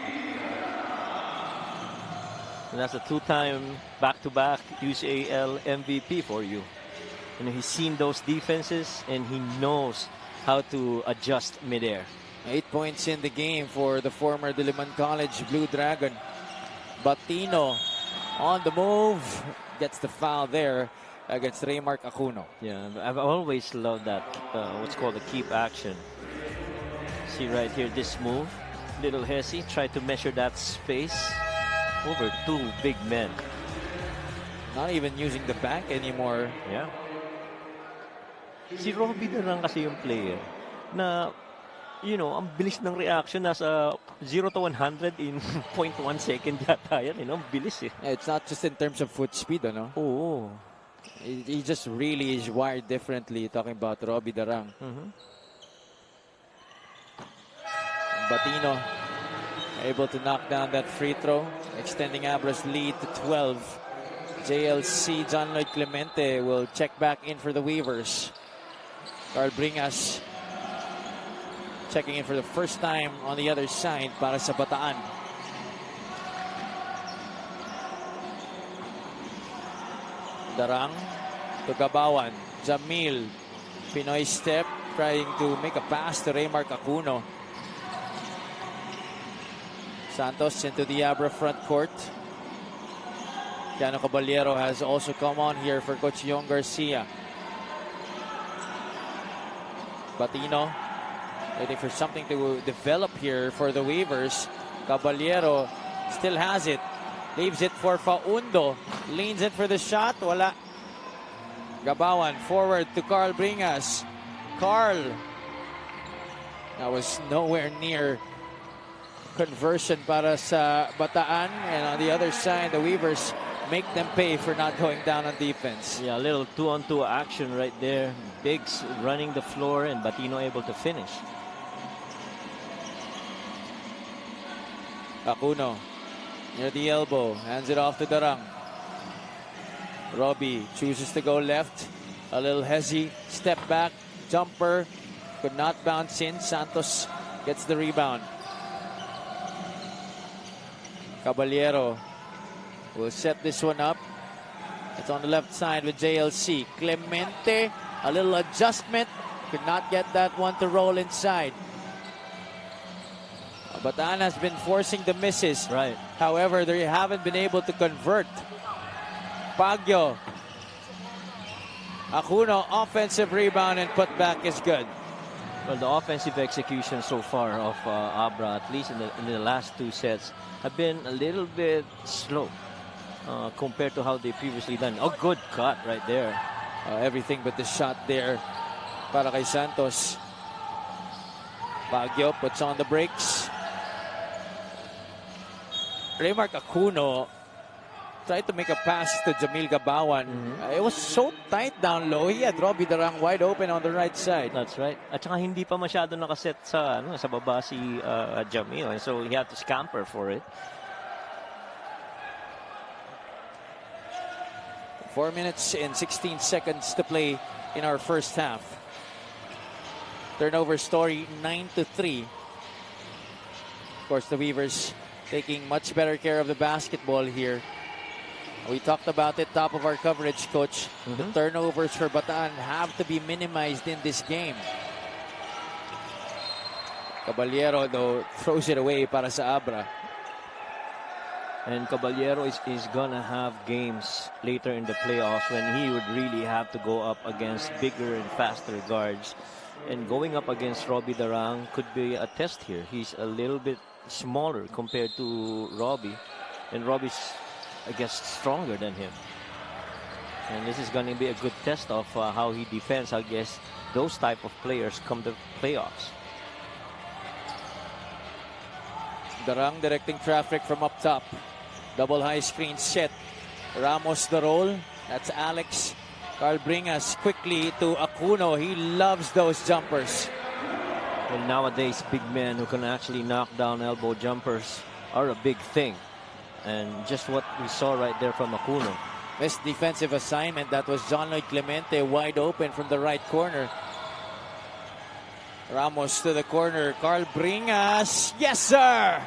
And that's a 2-time back-to-back UCAL MVP for you. And he's seen those defenses and he knows how to adjust midair. 8 points in the game for the former Diliman College Blue Dragon. Batino on the move. Gets the foul there against Raymark Acuno. Yeah, I've always loved that, what's called a keep action. See right here, this move. Little Hesse tried to measure that space over 2 big men. Not even using the back anymore. Yeah. Si Robi Darang kasi yung player na, you know, ang bilis ng reaction, nasa 0 to 100 in 0.1 second yata yan, you know, bilis eh. Yeah, it's not just in terms of foot speed, ano? Oo. He just really is wired differently, talking about Robi Darang. Batino able to knock down that free throw, extending Abra's lead to 12. JLC John Lloyd Clemente will check back in for the Weavers. Carl Bringas checking in for the first time on the other side para sa Bataan. Darang to Gabawan. Jamil. Pinoy step, trying to make a pass to Raymark Acuno. Santos into the Abra front court. Tiano Caballero has also come on here for Coach Yong Garcia. Batino waiting for something to develop here for the Weavers. Caballero still has it. Leaves it for Faundo. Leans in for the shot. Wala. Gabawan forward to Carl Bringas. Carl. That was nowhere near conversion para sa Bataan. And on the other side, the Weavers make them pay for not going down on defense. Yeah, a little 2-on-2 action right there. Biggs running the floor and Batino able to finish. Acuno near the elbow. Hands it off to Darang. Robi chooses to go left. A little hezzy. Step back. Jumper. Could not bounce in. Santos gets the rebound. Caballero will set this one up. It's on the left side with JLC. Clemente. A little adjustment. Could not get that one to roll inside. Bataan has been forcing the misses. Right. However, they haven't been able to convert. Baguio. Acuno, offensive rebound and put back is good. Well, the offensive execution so far of Abra, at least in the last two sets, have been a little bit slow compared to how they previously done. Oh, good cut right there. Everything but the shot there para kay Santos. Baguio puts on the brakes. Raymark Acuno tried to make a pass to Jamil Gabawan. It was so tight down low. He had Robi Darang wide open on the right side. That's right. At saka hindi pa masyado nakaset sa, sa baba si Jamil. So he had to scamper for it. 4 minutes and 16 seconds to play in our first half. Turnover story 9-3. Of course, the Weavers taking much better care of the basketball here. We talked about it, top of our coverage, Coach. The turnovers for Bataan have to be minimized in this game. Caballero, though, throws it away para sa Abra. And Caballero is gonna have games later in the playoffs when he would really have to go up against bigger and faster guards. And going up against Robi Darang could be a test here. He's a little bit smaller compared to Robi. And Robi's, I guess, stronger than him. And this is going to be a good test of how he defends against those type of players come the playoffs. Darang directing traffic from up top. Double high screen set. Ramos the roll. That's Alex. Carl Bringas quickly to Acuno. He loves those jumpers. Well, nowadays, big men who can actually knock down elbow jumpers are a big thing. And just what we saw right there from Acuno. This defensive assignment, that was John Lloyd Clemente wide open from the right corner. Ramos to the corner. Carl Bringas. Yes, sir!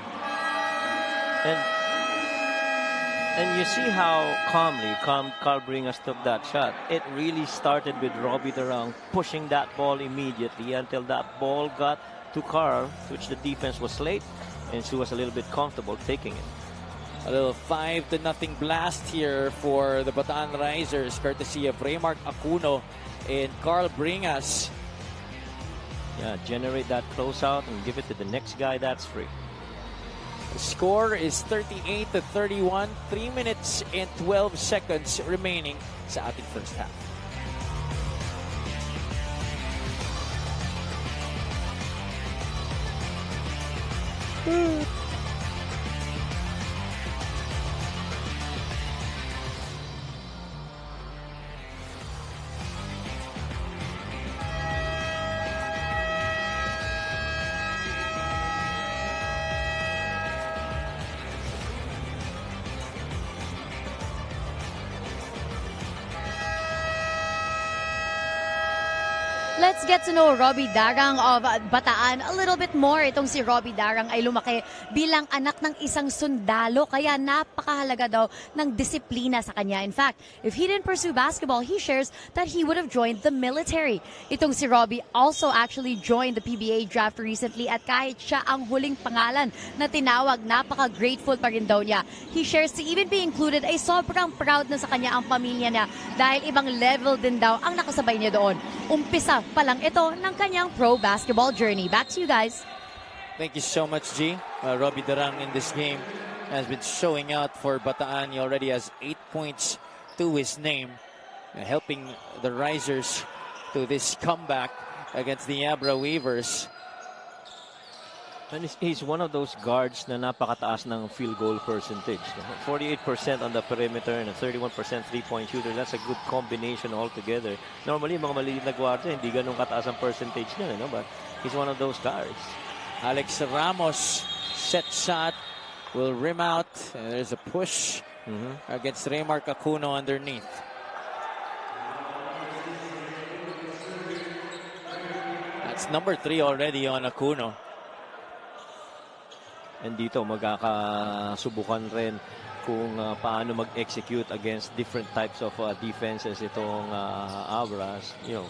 And you see how calmly Carl Bringas took that shot. It really started with Robi Darang pushing that ball immediately until that ball got to Carl, which the defense was late, and she was a little bit comfortable taking it. A little 5-0 blast here for the Bataan Risers, courtesy of Raymark Acuno and Carl Bringas. Yeah, generate that closeout and give it to the next guy that's free. The score is 38-31. 3 minutes and 12 seconds remaining sa ating first half. let's get to know Robi Darang of Bataan a little bit more. Itong si Robi Darang ay lumaki bilang anak ng isang sundalo, kaya napakahalaga daw ng disiplina sa kanya. In fact, if he didn't pursue basketball, he shares that he would have joined the military. Itong si Robi also actually joined the PBA draft recently, at kahit siya ang huling pangalan na tinawag, napaka-grateful pa rin daw niya. He shares to even be included ay sobrang proud na sa kanya ang pamilya niya dahil ibang level din daw ang nakasabay niya doon. Umpisa pa lang ito ng kanyang pro basketball journey. Back to you guys. Thank you so much, G. Robi Darang in this game has been showing out for Bataan. He already has 8 points to his name, helping the Risers to this comeback against the Abra Weavers. And he's one of those guards na napakataas ng field goal percentage. 48% on the perimeter and a 31% three-point shooter. That's a good combination altogether. Normally, mga maliit na guardia, hindi ganun kataas ang percentage niya, no? But he's one of those guards. Alex Ramos, set shot, will rim out. And there's a push against Raymar Cacuno underneath. That's number 3 already on Acuno. And dito magkakasubukan rin kung paano mag-execute against different types of defenses itong Abras. You know,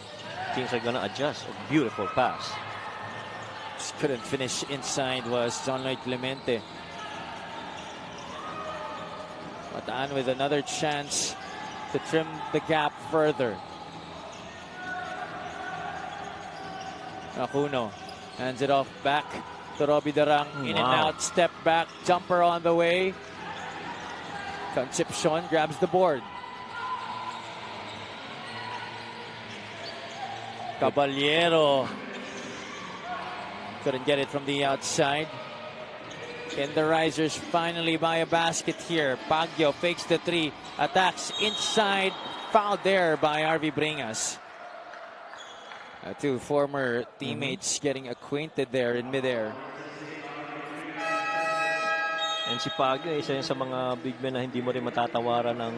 things are gonna adjust. A beautiful pass. Just couldn't finish inside was John Lloyd Clemente. Bataan with another chance to trim the gap further. Acuno hands it off back to Robi Darang. In and out, step back, jumper on the way. Concepcion grabs the board. Caballero couldn't get it from the outside. And the Risers finally buy a basket here. Baguio fakes the 3, attacks inside, fouled there by RV Bringas. Two former teammates getting acquainted there in midair. And si Baguio, isa yun sa mga big men na hindi mo rin matatawaran ng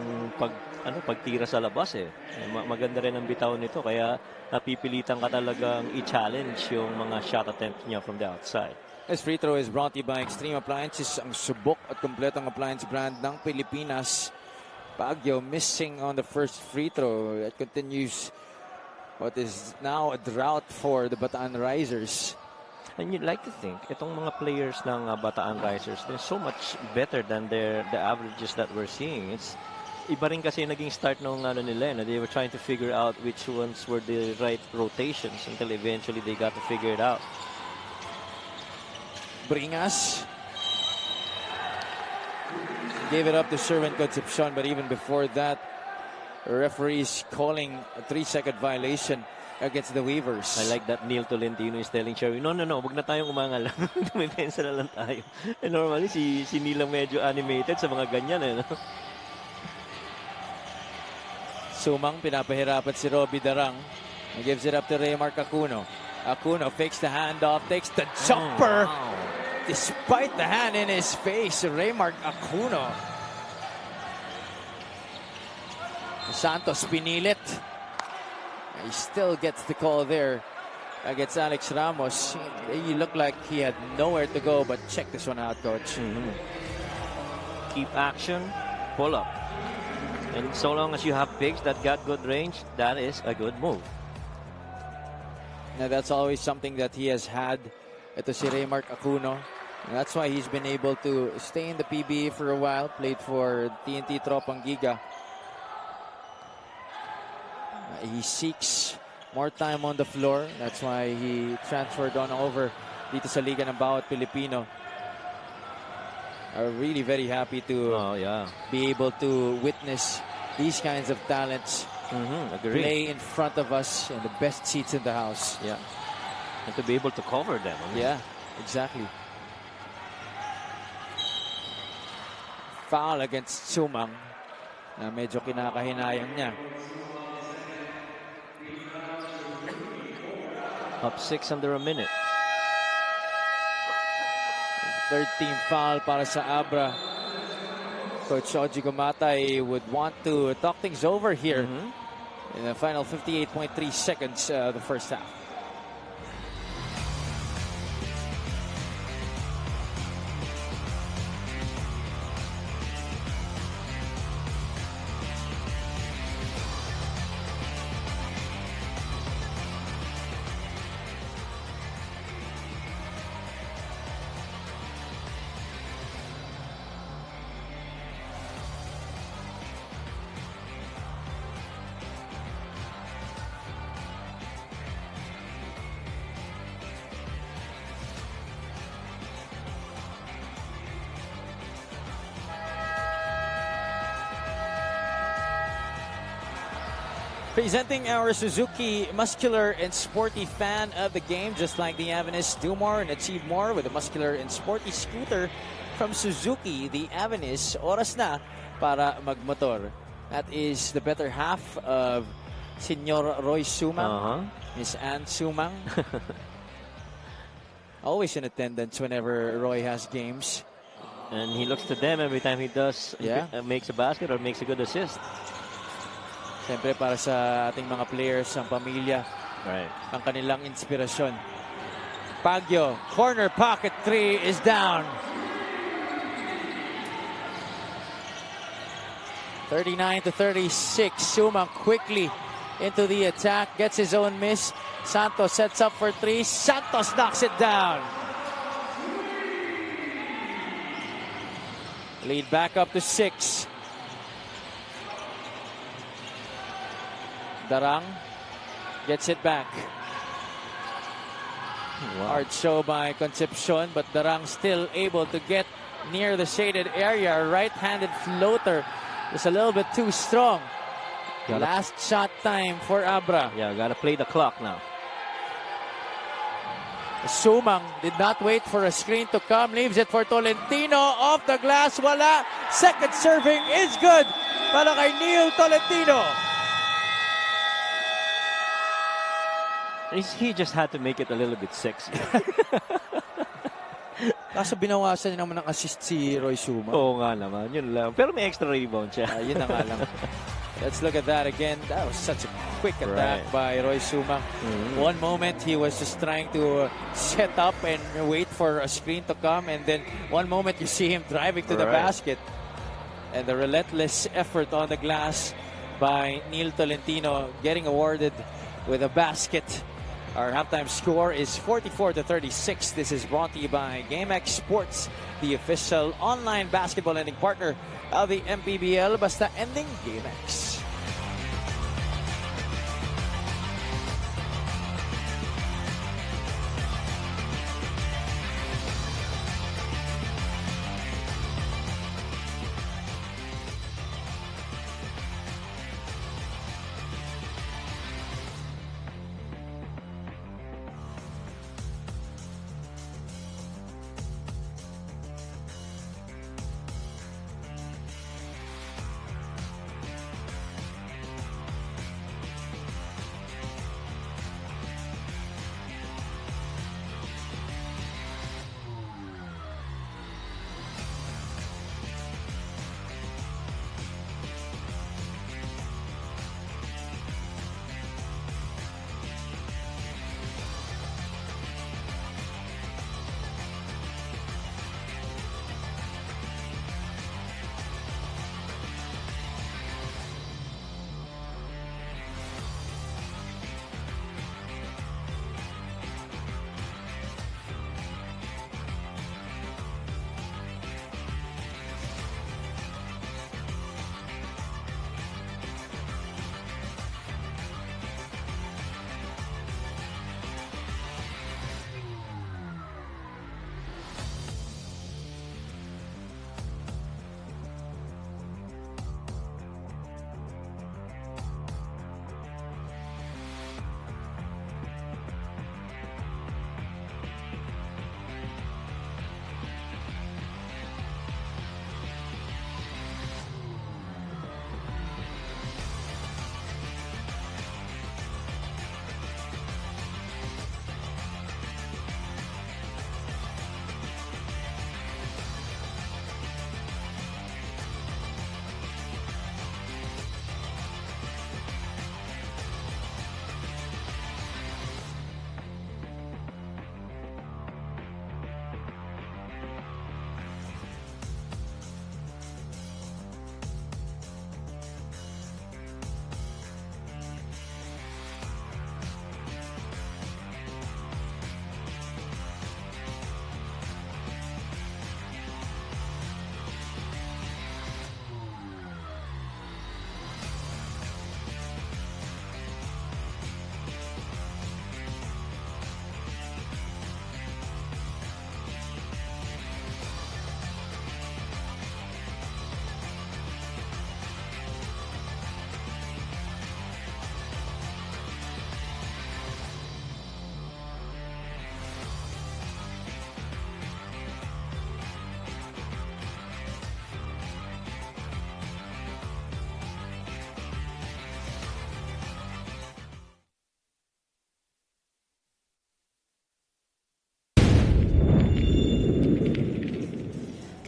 pagtira sa labas eh. Maganda rin ang bitaw nito, kaya napipilitan ka talagang i-challenge yung mga shot attempt niya from the outside. This free throw is brought to you by Extreme Appliances, ang subok at kompletong appliance brand ng Pilipinas. Baguio missing on the first free throw. It continues what is now a drought for the Bataan Risers. And you'd like to think, itong mga players ng Bataan Risers, they're so much better than the averages that we're seeing. It's iba rin kasi naging start nung nila, they were trying to figure out which ones were the right rotations until eventually they got to figure it out. Bringas gave it up to Sherwin Concepcion, but even before that, referees calling a 3-second violation against the Weavers. I like that Neil Tolentino is telling Sherwin, no, wag na tayong umangal. Dumipensa na lang tayo. And normally, si Neil ang medyo animated sa mga ganyan. No? Sumang pinapahirapan si Robi Darang. He gives it up to Raymar Cacuno. Acuno fakes the handoff, takes the jumper. Wow. Despite the hand in his face, Raymar Acuno. Santos pinilit. He still gets the call there against Alex Ramos. He looked like he had nowhere to go, but check this one out, coach. Keep action, pull up. And so long as you have bigs that got good range, that is a good move. Now that's always something that he has had. Ito si Raymar Acuno. And that's why he's been able to stay in the PBA for a while. Played for TNT Tropang Giga. He seeks more time on the floor. That's why he transferred on over dito sa Liga ng Bawat Pilipino. Are really very happy to be able to witness these kinds of talents play in front of us in the best seats in the house. Yeah. And to be able to cover them. Yeah, exactly. Foul against Sumang na medyo kinakahinayang niya. Up 6 under a minute. 13 foul para sa Abra. Coach Oji Gumatay would want to talk things over here in the final 58.3 seconds of the first half. Presenting our Suzuki muscular and sporty fan of the game, just like the Avensis, do more and achieve more with a muscular and sporty scooter from Suzuki. The Avensis, oras na para magmotor. That is the better half of Senyor Roy Sumang, Miss Ann Sumang. Always in attendance whenever Roy has games. And he looks to them every time he does, makes a basket or makes a good assist. Siyempre para sa ating mga players, ang pamilya, ang kanilang inspirasyon. Baguio, corner pocket three is down. 39-36, Sumang quickly into the attack, gets his own miss. Santos sets up for three, Santos knocks it down. Lead back up to 6. Darang gets it back. Hard show by Concepcion, but Darang still able to get near the shaded area. Right-handed floater is a little bit too strong. Last shot time for Abra. Yeah, gotta play the clock now. Sumang did not wait for a screen to come. Leaves it for Tolentino. Off the glass, wala. Second serving is good para kay Neil Tolentino. He just had to make it a little bit sexy. Kaso binawasan niya naman ng assist si Roy Sumang. Oo nga naman, yun lang. Pero may extra rebound siya. Yun na nga lang. Let's look at that again. That was such a quick attack by Roy Sumang. One moment he was just trying to set up and wait for a screen to come, and then one moment you see him driving to the basket. And the relentless effort on the glass by Neil Tolentino getting awarded with a basket. Our halftime score is 44-36. This is brought to you by GameX Sports, the official online basketball lending partner of the MPBL. Basta ending GameX.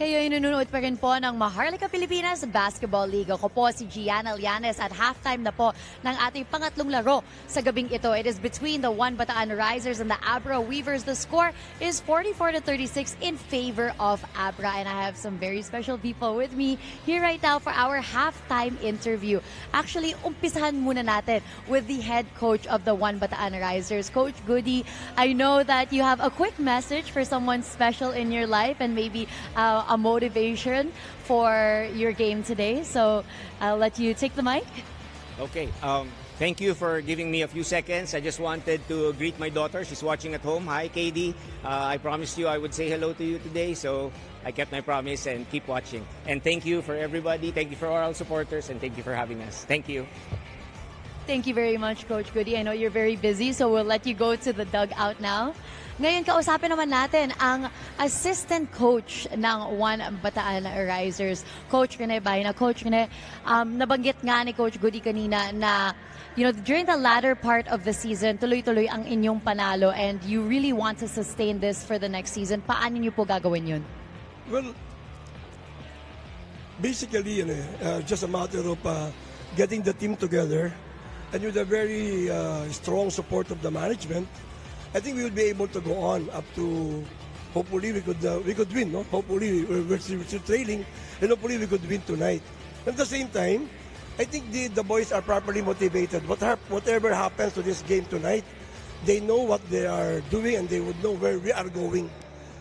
Kayo ay nanonood pa rin po ng Maharlika Pilipinas Basketball League. Ako po si Gianna Llanes at halftime na po ng ating pangatlong laro sa gabing ito. It is between the Bataan Risers and the Abra Weavers. The score is 44-36 in favor of Abra. And I have some very special people with me here right now for our halftime interview. Actually, umpisahan muna natin with the head coach of the Bataan Risers, Coach Goody. I know that you have a quick message for someone special in your life and maybe a motivation for your game today. So I'll let you take the mic. Okay. Thank you for giving me a few seconds. I just wanted to greet my daughter. She's watching at home. Hi, KD. I promised you I would say hello to you today, so I kept my promise and keep watching. And thank you for everybody. Thank you for all our supporters, and thank you for having us. Thank you. Thank you very much, Coach Goody. I know you're very busy, so we'll let you go to the dugout now. Ngayon, kausapin naman natin ang assistant coach ng Bataan Risers, Coach Rene Baina. Coach Rene, nabanggit nga ni Coach Goody kanina na during the latter part of the season, tuloy-tuloy ang inyong panalo and you really want to sustain this for the next season. Paano niyo po gagawin yun? Well, basically, just a matter of getting the team together and with a very strong support of the management, I think we would be able to go on up to, hopefully we could win, no? Hopefully we're still trailing, and hopefully we could win tonight. At the same time, I think the boys are properly motivated. Whatever happens to this game tonight, they know what they are doing and they would know where we are going.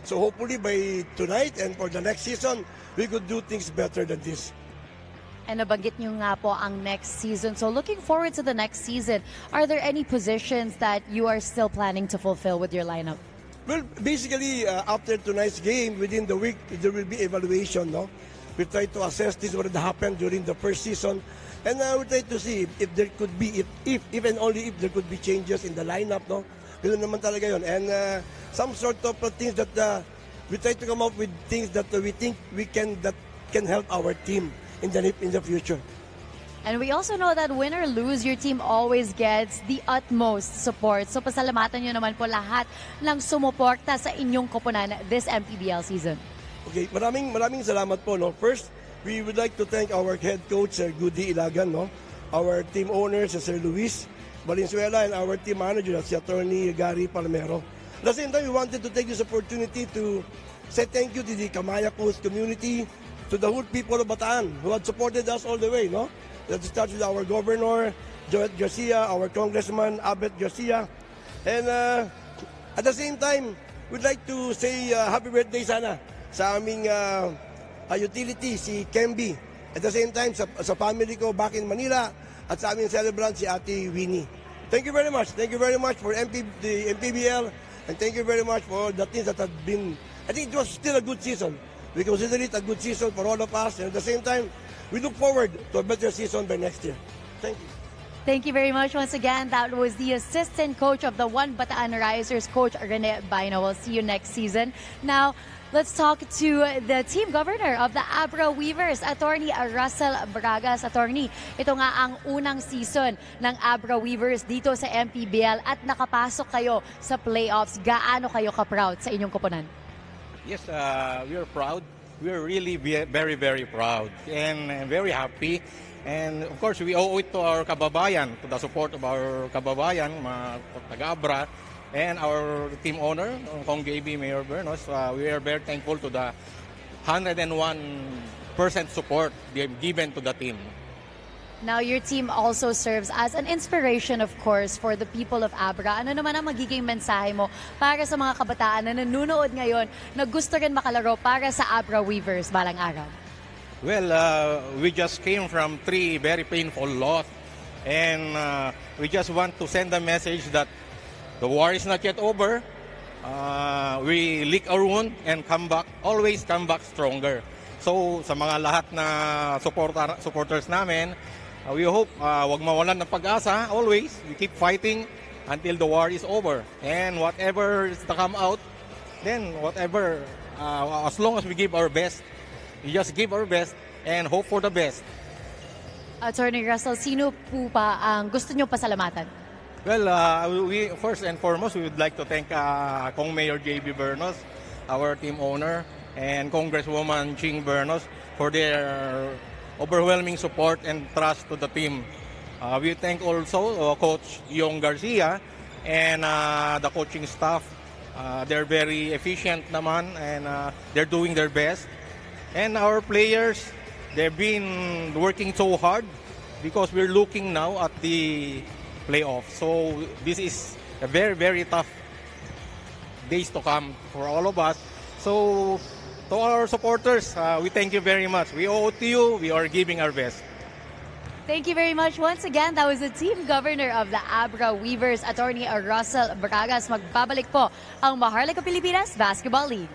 So hopefully by tonight and for the next season, we could do things better than this. And nabanggit nyo nga po ang next season. So looking forward to the next season, are there any positions that you are still planning to fulfill with your lineup? Well, basically, after tonight's game, within the week, there will be evaluation, no? We try to assess this what happened during the first season. And we try to see if there could be, if and only if there could be changes in the lineup, no? Ganun naman talaga yun. And some sort of things that we try to come up with things that we think that can help our team in the future. And we also know that win or lose, your team always gets the utmost support. So pasalamatan nyo naman po lahat ng sumuporta sa inyong koponan this MPBL season. Okay, maraming salamat po. No? First, we would like to thank our head coach, Sir Goody Ilagan, no? Our team owner, Sir Luis Valenzuela, and our team manager, si Attorney Gary Palmero. At the same time, we wanted to take this opportunity to say thank you to the Kamaya Coast community, to the whole people of Bataan who had supported us all the way, no? That starts with our governor, Joet Garcia, our congressman, Abet Garcia. And at the same time, we'd like to say happy birthday sana sa aming utility, si Kemby. At the same time, sa family ko back in Manila at sa aming celebrant, si Ate Winnie. Thank you very much. Thank you very much for the MPBL and thank you very much for the things that have been, I think it was still a good season. We consider it a good season for all of us, and at the same time, we look forward to a better season by next year. Thank you. Thank you very much once again. That was the assistant coach of the Bataan Risers, Coach Rene Baina. We'll see you next season. Now, let's talk to the team governor of the Abra Weavers, Attorney Russell Bragas. Attorney, ito nga ang unang season ng Abra Weavers dito sa MPBL at nakapasok kayo sa playoffs. Gaano kayo ka-proud sa inyong koponan? Yes, we are proud. We are really very, very proud and very happy. And of course, we owe it to our kababayan, to the support of our kababayan, mga taga-Abra, and our team owner, Kong JB Mayor Bernos. We are very thankful to the 101% support given to the team. Now, your team also serves as an inspiration, of course, for the people of Abra. Ano naman ang magiging mensahe mo para sa mga kabataan na nanonood ngayon na gusto rin makalaro para sa Abra Weavers balang araw? Well, we just came from 3 very painful losses, and we just want to send a message that the war is not yet over. We lick our wound and always come back stronger. So, sa mga lahat na supporters namin, we hope wag mawalan ng pag-asa. Always, we keep fighting until the war is over. And whatever is to come out, then whatever, as long as we give our best, we just give our best and hope for the best. Attorney Russell, sino po pa ang gusto nyo pasalamatan? Well, we first and foremost, we would like to thank Kong Mayor JB Bernos, our team owner, and Congresswoman Ching Bernos for their overwhelming support and trust to the team. We thank also Coach Yong Garcia and the coaching staff. They're very efficient naman, and they're doing their best. And our players, they've been working so hard because we're looking now at the playoffs. So this is a very, very tough days to come for all of us. So to our supporters, we thank you very much. We owe it to you. We are giving our best. Thank you very much. Once again, that was the team governor of the Abra Weavers, Attorney Russell Bragas. Magbabalik po ang Maharlika Pilipinas Basketball League.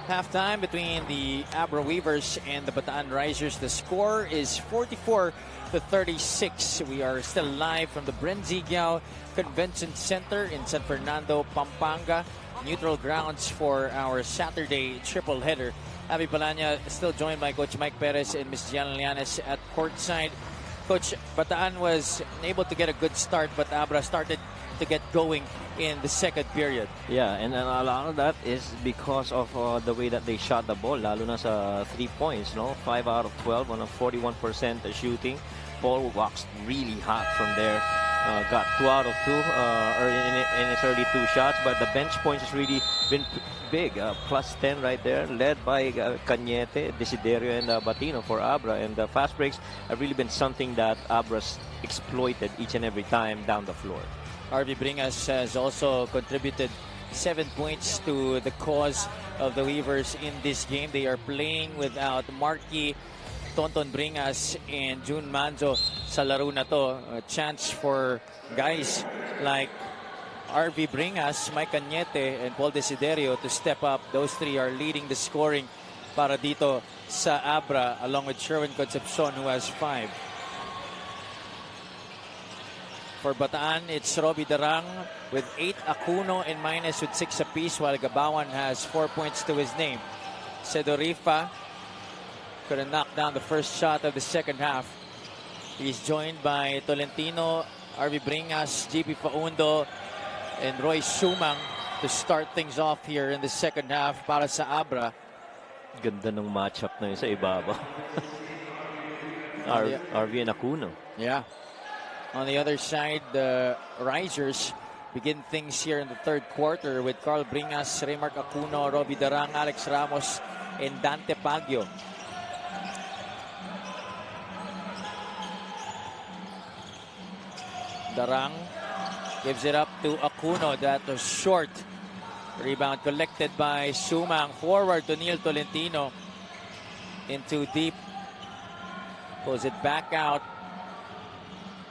Halftime between the Abra Weavers and the Bataan Risers. The score is 44-36. We are still live from the Brenzigiao Convention Center in San Fernando, Pampanga. Neutral grounds for our Saturday triple header. Abby Palanya still joined by Coach Mike Perez and Ms. Gianna Llanes at courtside. Coach, Bataan was able to get a good start, but Abra started to get going in the second period. Yeah, and a lot of that is because of the way that they shot the ball, lalo na sa 3 points, no? 5 out of 12 on a 41% shooting. Paul walks really hot from there. Got 2 out of 2 in his early 2 shots, but the bench points has really been big. Plus 10 right there, led by Cañete, Desiderio, and Batino for Abra. And the fast breaks have really been something that Abra's exploited each and every time down the floor. RV Bringas has also contributed 7 points to the cause of the Weavers in this game. They are playing without Marky, Tonton Bringas, and June Manzo sa laro na to. A chance for guys like RV Bringas, Mike Cañete, and Paul Desiderio to step up. Those three are leading the scoring para dito sa Abra, along with Sherwin Concepcion, who has 5. For Bataan, it's Robi Darang with 8, Acuno and minus with 6 apiece, while Gabawan has 4 points to his name. Sedorifa couldn't knock down the first shot of the second half. He's joined by Tolentino, RV Bringas, GP Faundo, and Roy Sumang to start things off here in the second half para sa Abra. Ganda ng matchup na yun sa ibabaw. RV and Acuno. Yeah. On the other side, the Risers begin things here in the third quarter with Carl Bringas, Raymark Acuno, Robi Darang, Alex Ramos, and Dante Baguio. Darang gives it up to Acuno. That was short. Rebound collected by Sumang. Forward to Neil Tolentino. Into deep. Pulls it back out.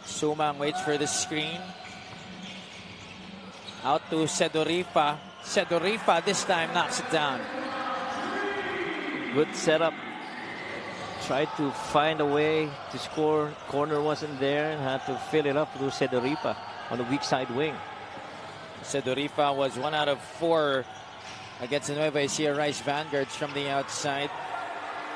Sumang waits for the screen. Out to Sedorifa. Sedorifa this time knocks it down. Good setup. Tried to find a way to score. Corner wasn't there and had to fill it up to Sedorifa on the weak side wing. Sedorifa was 1 out of 4 against the Nueva Ecija Rice Vanguards from the outside.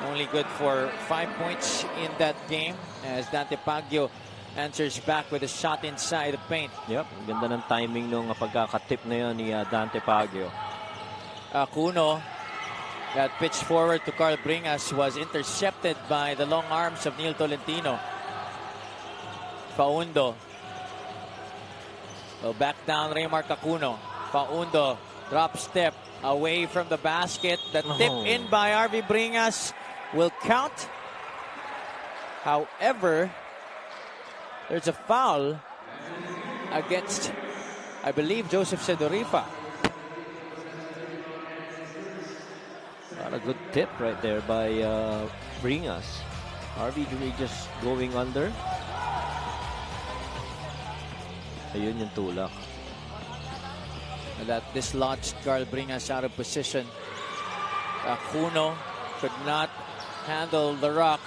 Only good for 5 points in that game as Dante Baguio answers back with a shot inside the paint. Yep, ganda ng timing nung pagkakatip na yun ni Dante Baguio. Acuno, that pitch forward to Carl Bringas, was intercepted by the long arms of Neil Tolentino. Faundo. Well, back down Raymark Acuno. Faundo, drop step away from the basket. The tip in by RV Bringas will count. However, there's a foul against, I believe, Joseph Sedorifa. Not a good tip right there by Bringas. RV just going under. Ayun yung tulak. That dislodged Carl Bringas out of position. Acuno could not handle the rock.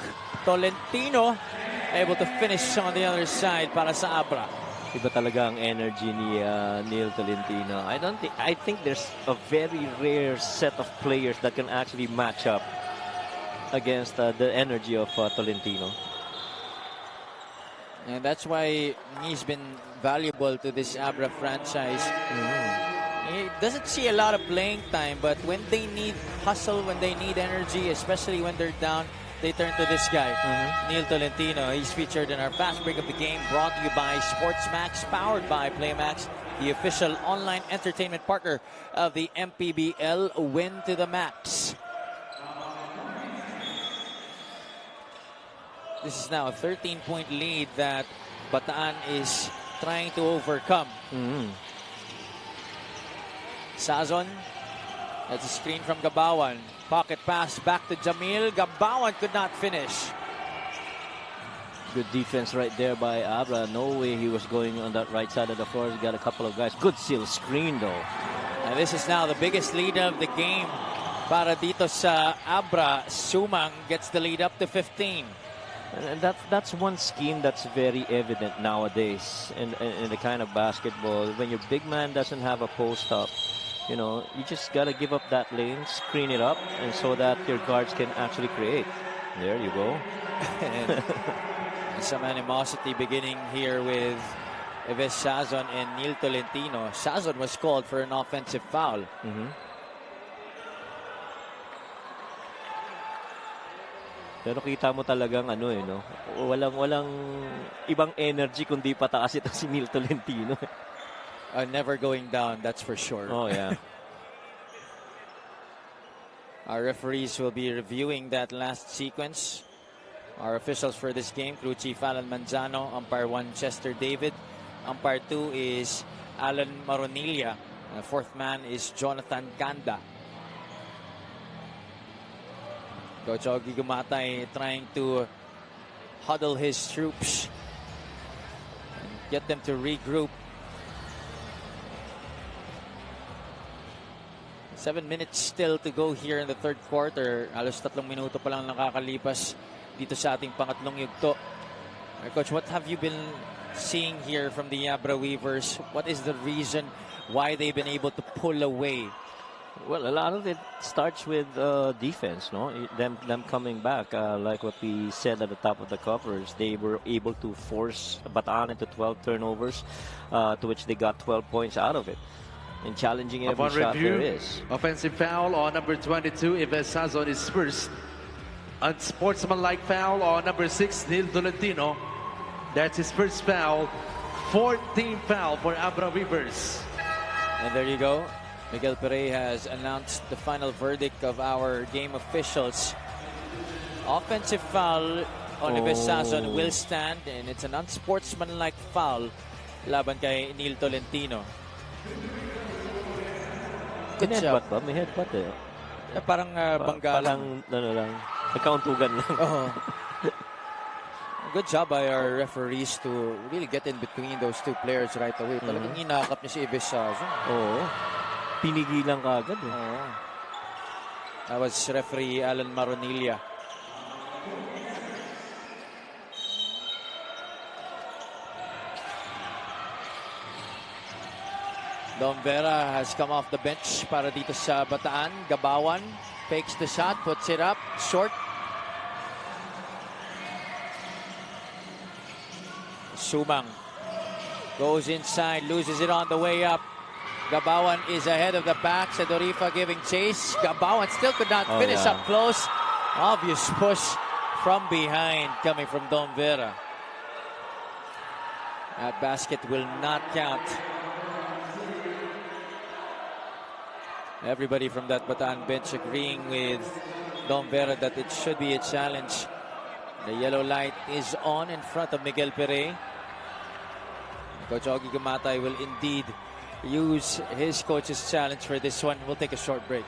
Tolentino able to finish on the other side para sa Abra. Iba talaga ang energy ni Neil Tolentino. I think there's a very rare set of players that can actually match up against the energy of Tolentino. And that's why he's been valuable to this Abra franchise. He doesn't see a lot of playing time, but when they need hustle, when they need energy, especially when they're down, they turn to this guy, Neil Tolentino. He's featured in our fast break of the game, brought to you by SportsMax, powered by Playmax, the official online entertainment partner of the MPBL. Win to the max. This is now a 13-point lead that Bataan is trying to overcome. Sazon, that's a screen from Gabawan. Pocket pass back to Jamil. Gabawan could not finish. Good defense right there by Abra. No way he was going on that right side of the floor. He got a couple of guys. Good seal screen though. And this is now the biggest lead of the game para dito sa Abra. Sumang gets the lead up to 15. And that's one scheme that's very evident nowadays in the kind of basketball. When your big man doesn't have a post up, you know, you just got to give up that lane, screen it up, and so that your guards can actually create. There you go. Some animosity beginning here with Eves Sazon and Neil Tolentino. Sazon was called for an offensive foul. Pero kita mo talagang no? Walang ibang energy kundi pataas ito si Neil Tolentino. Never going down, that's for sure. Oh, yeah. Our referees will be reviewing that last sequence. Our officials for this game, Crew Chief Alan Manzano, Umpire 1 Chester David. Umpire 2 is Alan Maronilla. The fourth man is Jonathan Ganda. Coach Ogie Gumatay trying to huddle his troops and get them to regroup. 7 minutes still to go here in the third quarter. Halos 3 minuto pa lang nakakalipas dito sa ating pangatlong yugto. Coach, what have you been seeing here from the Abra Weavers? What is the reason why they've been able to pull away? Well, a lot of it starts with defense, no? Them coming back, like what we said at the top of the covers. They were able to force Bataan into 12 turnovers, to which they got 12 points out of it. And challenging every shot there is. Offensive foul on number 22, Eves Sazon is first. Unsportsmanlike foul on number 6, Neil Tolentino. That's his first foul. 14th foul for Abra Weavers. And there you go. Miguel Perey has announced the final verdict of our game officials. Offensive foul on Eves Sazon will stand, and it's an unsportsmanlike foul laban kay Neil Tolentino. May headbutt ba? May headbutt eh. Parang bangga lang. Lang. Nagkauntugan lang. Good job by our referees to really get in between those two players right away. Talagang inakap niya si Eves Sazon. Oo. Pinigilan ka agad eh. That was referee Alan Maronilla. Dom Vera has come off the bench para dito sa Bataan. Gabawan fakes the shot, puts it up, short. Sumang goes inside, loses it on the way up. Gabawan is ahead of the back. Sedorifa giving chase. Gabawan still could not finish up close. Obvious push from behind coming from Dom Vera. That basket will not count. Everybody from that Bataan bench agreeing with Dom Vera that it should be a challenge. The yellow light is on in front of Miguel Perey. Coach Ogie Gumatay will indeed use his coach's challenge for this one. We'll take a short break.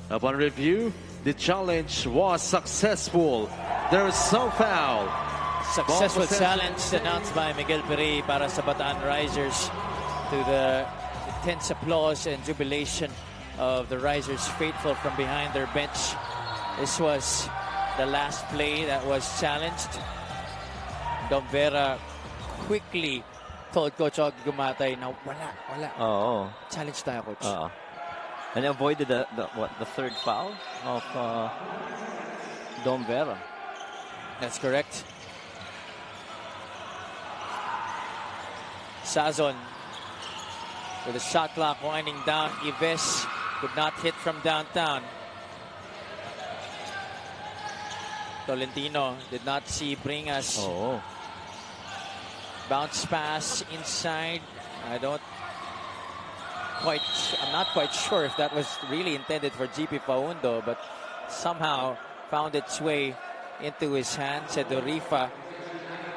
Upon review, the challenge was successful. There is no foul. Successful Ball possession. challenge announced by Miguel Peri para sa Bataan Risers, to the intense applause and jubilation of the Risers faithful from behind their bench. This was the last play that was challenged. Dom Vera quickly told Coach Og Gumatay na wala. Oh. Challenge tayo, Coach. And avoided the third foul of Dom Vera. That's correct. Sazon with the shot clock winding down. Ives could not hit from downtown. Tolentino did not see Bringas. Oh. Bounce pass inside. I'm not quite sure if that was really intended for GP Paundo, but somehow found its way into his hands. Edorifa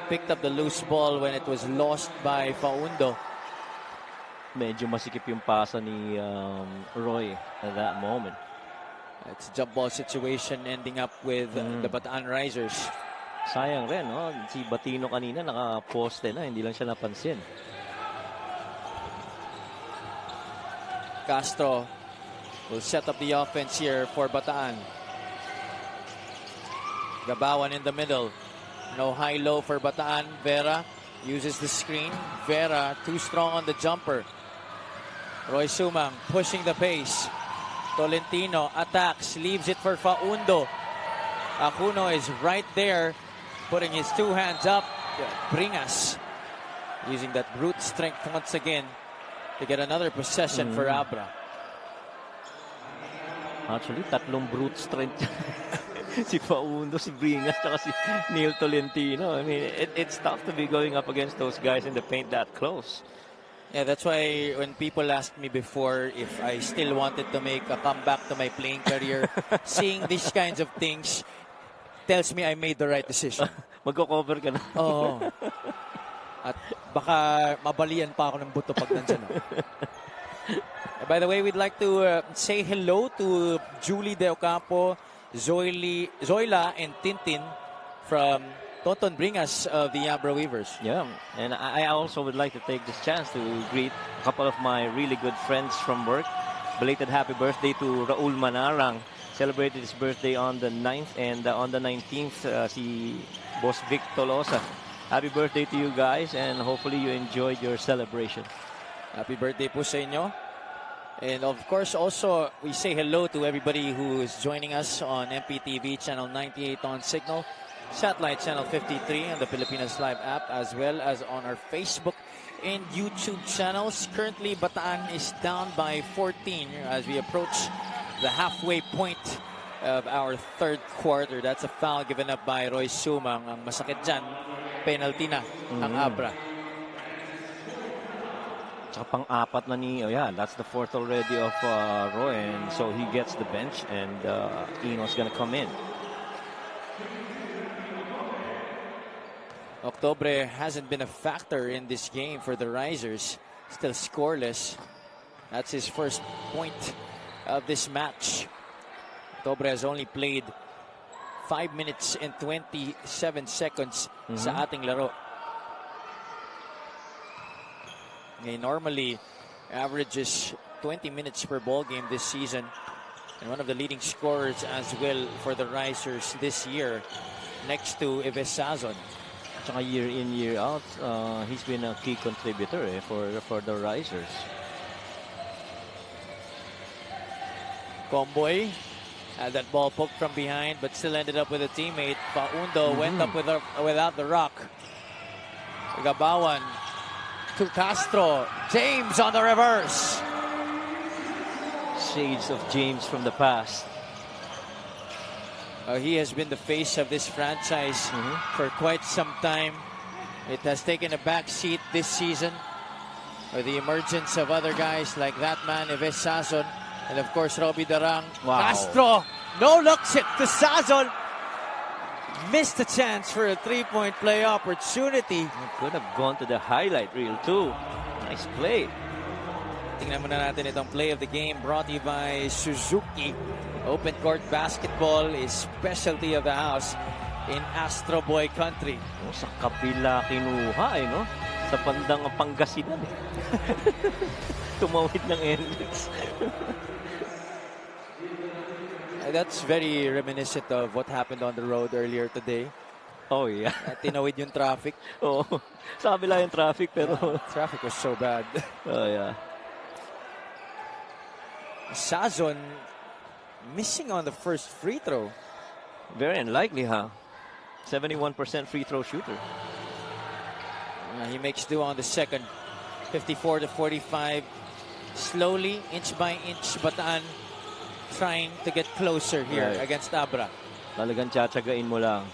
picked up the loose ball when it was lost by Paundo. Medyo masikip yung pasa ni Roy at that moment. It's a jump ball situation ending up with the Bataan Risers. Sayang rin, no? Si Batino kanina naka-poste na, hindi lang siya napansin. Castro will set up the offense here for Bataan. Gabawan in the middle. No high-low for Bataan. Vera uses the screen. Vera too strong on the jumper. Roy Sumang pushing the pace. Tolentino attacks, leaves it for Faundo. Acuno is right there, putting his two hands up. Bringas using that brute strength once again to get another possession for Abra. Actually, tatlong brute strength. Si Faundo, si Bringas, tsaka si Neil Tolentino. I mean, it's tough to be going up against those guys in the paint that close. Yeah, that's why when people asked me before if I still wanted to make a comeback to my playing career, seeing these kinds of things tells me I made the right decision. Magko-cover ka na. Oo. At baka mabalian pa ako ng buto pag nandyan. By the way, we'd like to say hello to Julie De Ocampo, Zoila, and Tintin from Tonton Bringas of the Abra Weavers. Yeah, and I also would like to take this chance to greet a couple of my really good friends from work. Belated happy birthday to Raul Manarang. Celebrated his birthday on the 9th, and on the 19th, si Boss Vic Tolosa. Happy birthday to you guys, and hopefully you enjoyed your celebration. Happy birthday po sa inyo. And of course, also, we say hello to everybody who is joining us on MPTV Channel 98 on Signal, Satellite Channel 53 on the Pilipinas Live app, as well as on our Facebook and YouTube channels. Currently, Bataan is down by 14 as we approach the halfway point of our third quarter. That's a foul given up by Roy Sumang. Ang masakit dyan, penalty na ang Abra. Tsaka pang-apat na ni, that's the fourth already of Roy, and so he gets the bench, and Eno's gonna come in. Octobre hasn't been a factor in this game for the Risers. Still scoreless. That's his first point of this match. Octobre has only played 5 minutes and 27 seconds sa ating laro. He normally averages 20 minutes per ball game this season, and one of the leading scorers as well for the Risers this year, next to Ives Sazon. Tsaka year in, year out, he's been a key contributor for the Risers. Comboy had that ball poked from behind, but still ended up with a teammate. Faundo went up without the rock. Gabawan to Castro. James on the reverse. Shades of James from the past. He has been the face of this franchise for quite some time. It has taken a back seat this season with the emergence of other guys like that man, Ives Sazon, and of course Robi Darang. Wow. Castro, no looks it to Sazon. Missed a chance for a three-point play opportunity. Could have gone to the highlight reel too. Nice play. Tingnan muna natin itong play of the game brought to you by Suzuki. Open court basketball is specialty of the house in Astro Boy Country. Sa kabila kinuha no? Sa bandang Pangasinan Tumawid ng Enrix. That's very reminiscent of what happened on the road earlier today. Oh yeah. Tinawid yung traffic. Oh, sa kabila yung traffic pero traffic was so bad. Oh yeah. Sazon missing on the first free throw. Very unlikely, huh? 71% free throw shooter. He makes do on the second. 54-45. Slowly, inch by inch, Bataan trying to get closer here against Abra. Talagang tsatsagain mo lang.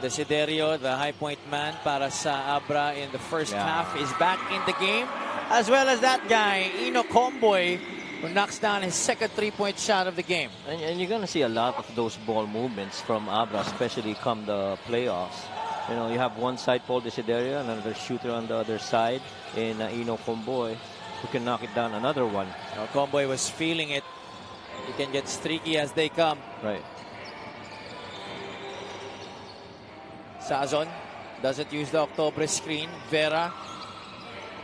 Desiderio, the high point man para sa Abra in the first half, is back in the game. As well as that guy, Ino Comboy, who knocks down his second three-point shot of the game. And you're going to see a lot of those ball movements from Abra, especially come the playoffs. You know, you have one side Paul Desiderio, another shooter on the other side in Ino Comboy, who can knock it down another one. Comboy was feeling it. He can get streaky as they come. Right. Sazon doesn't use the Octobre screen. Vera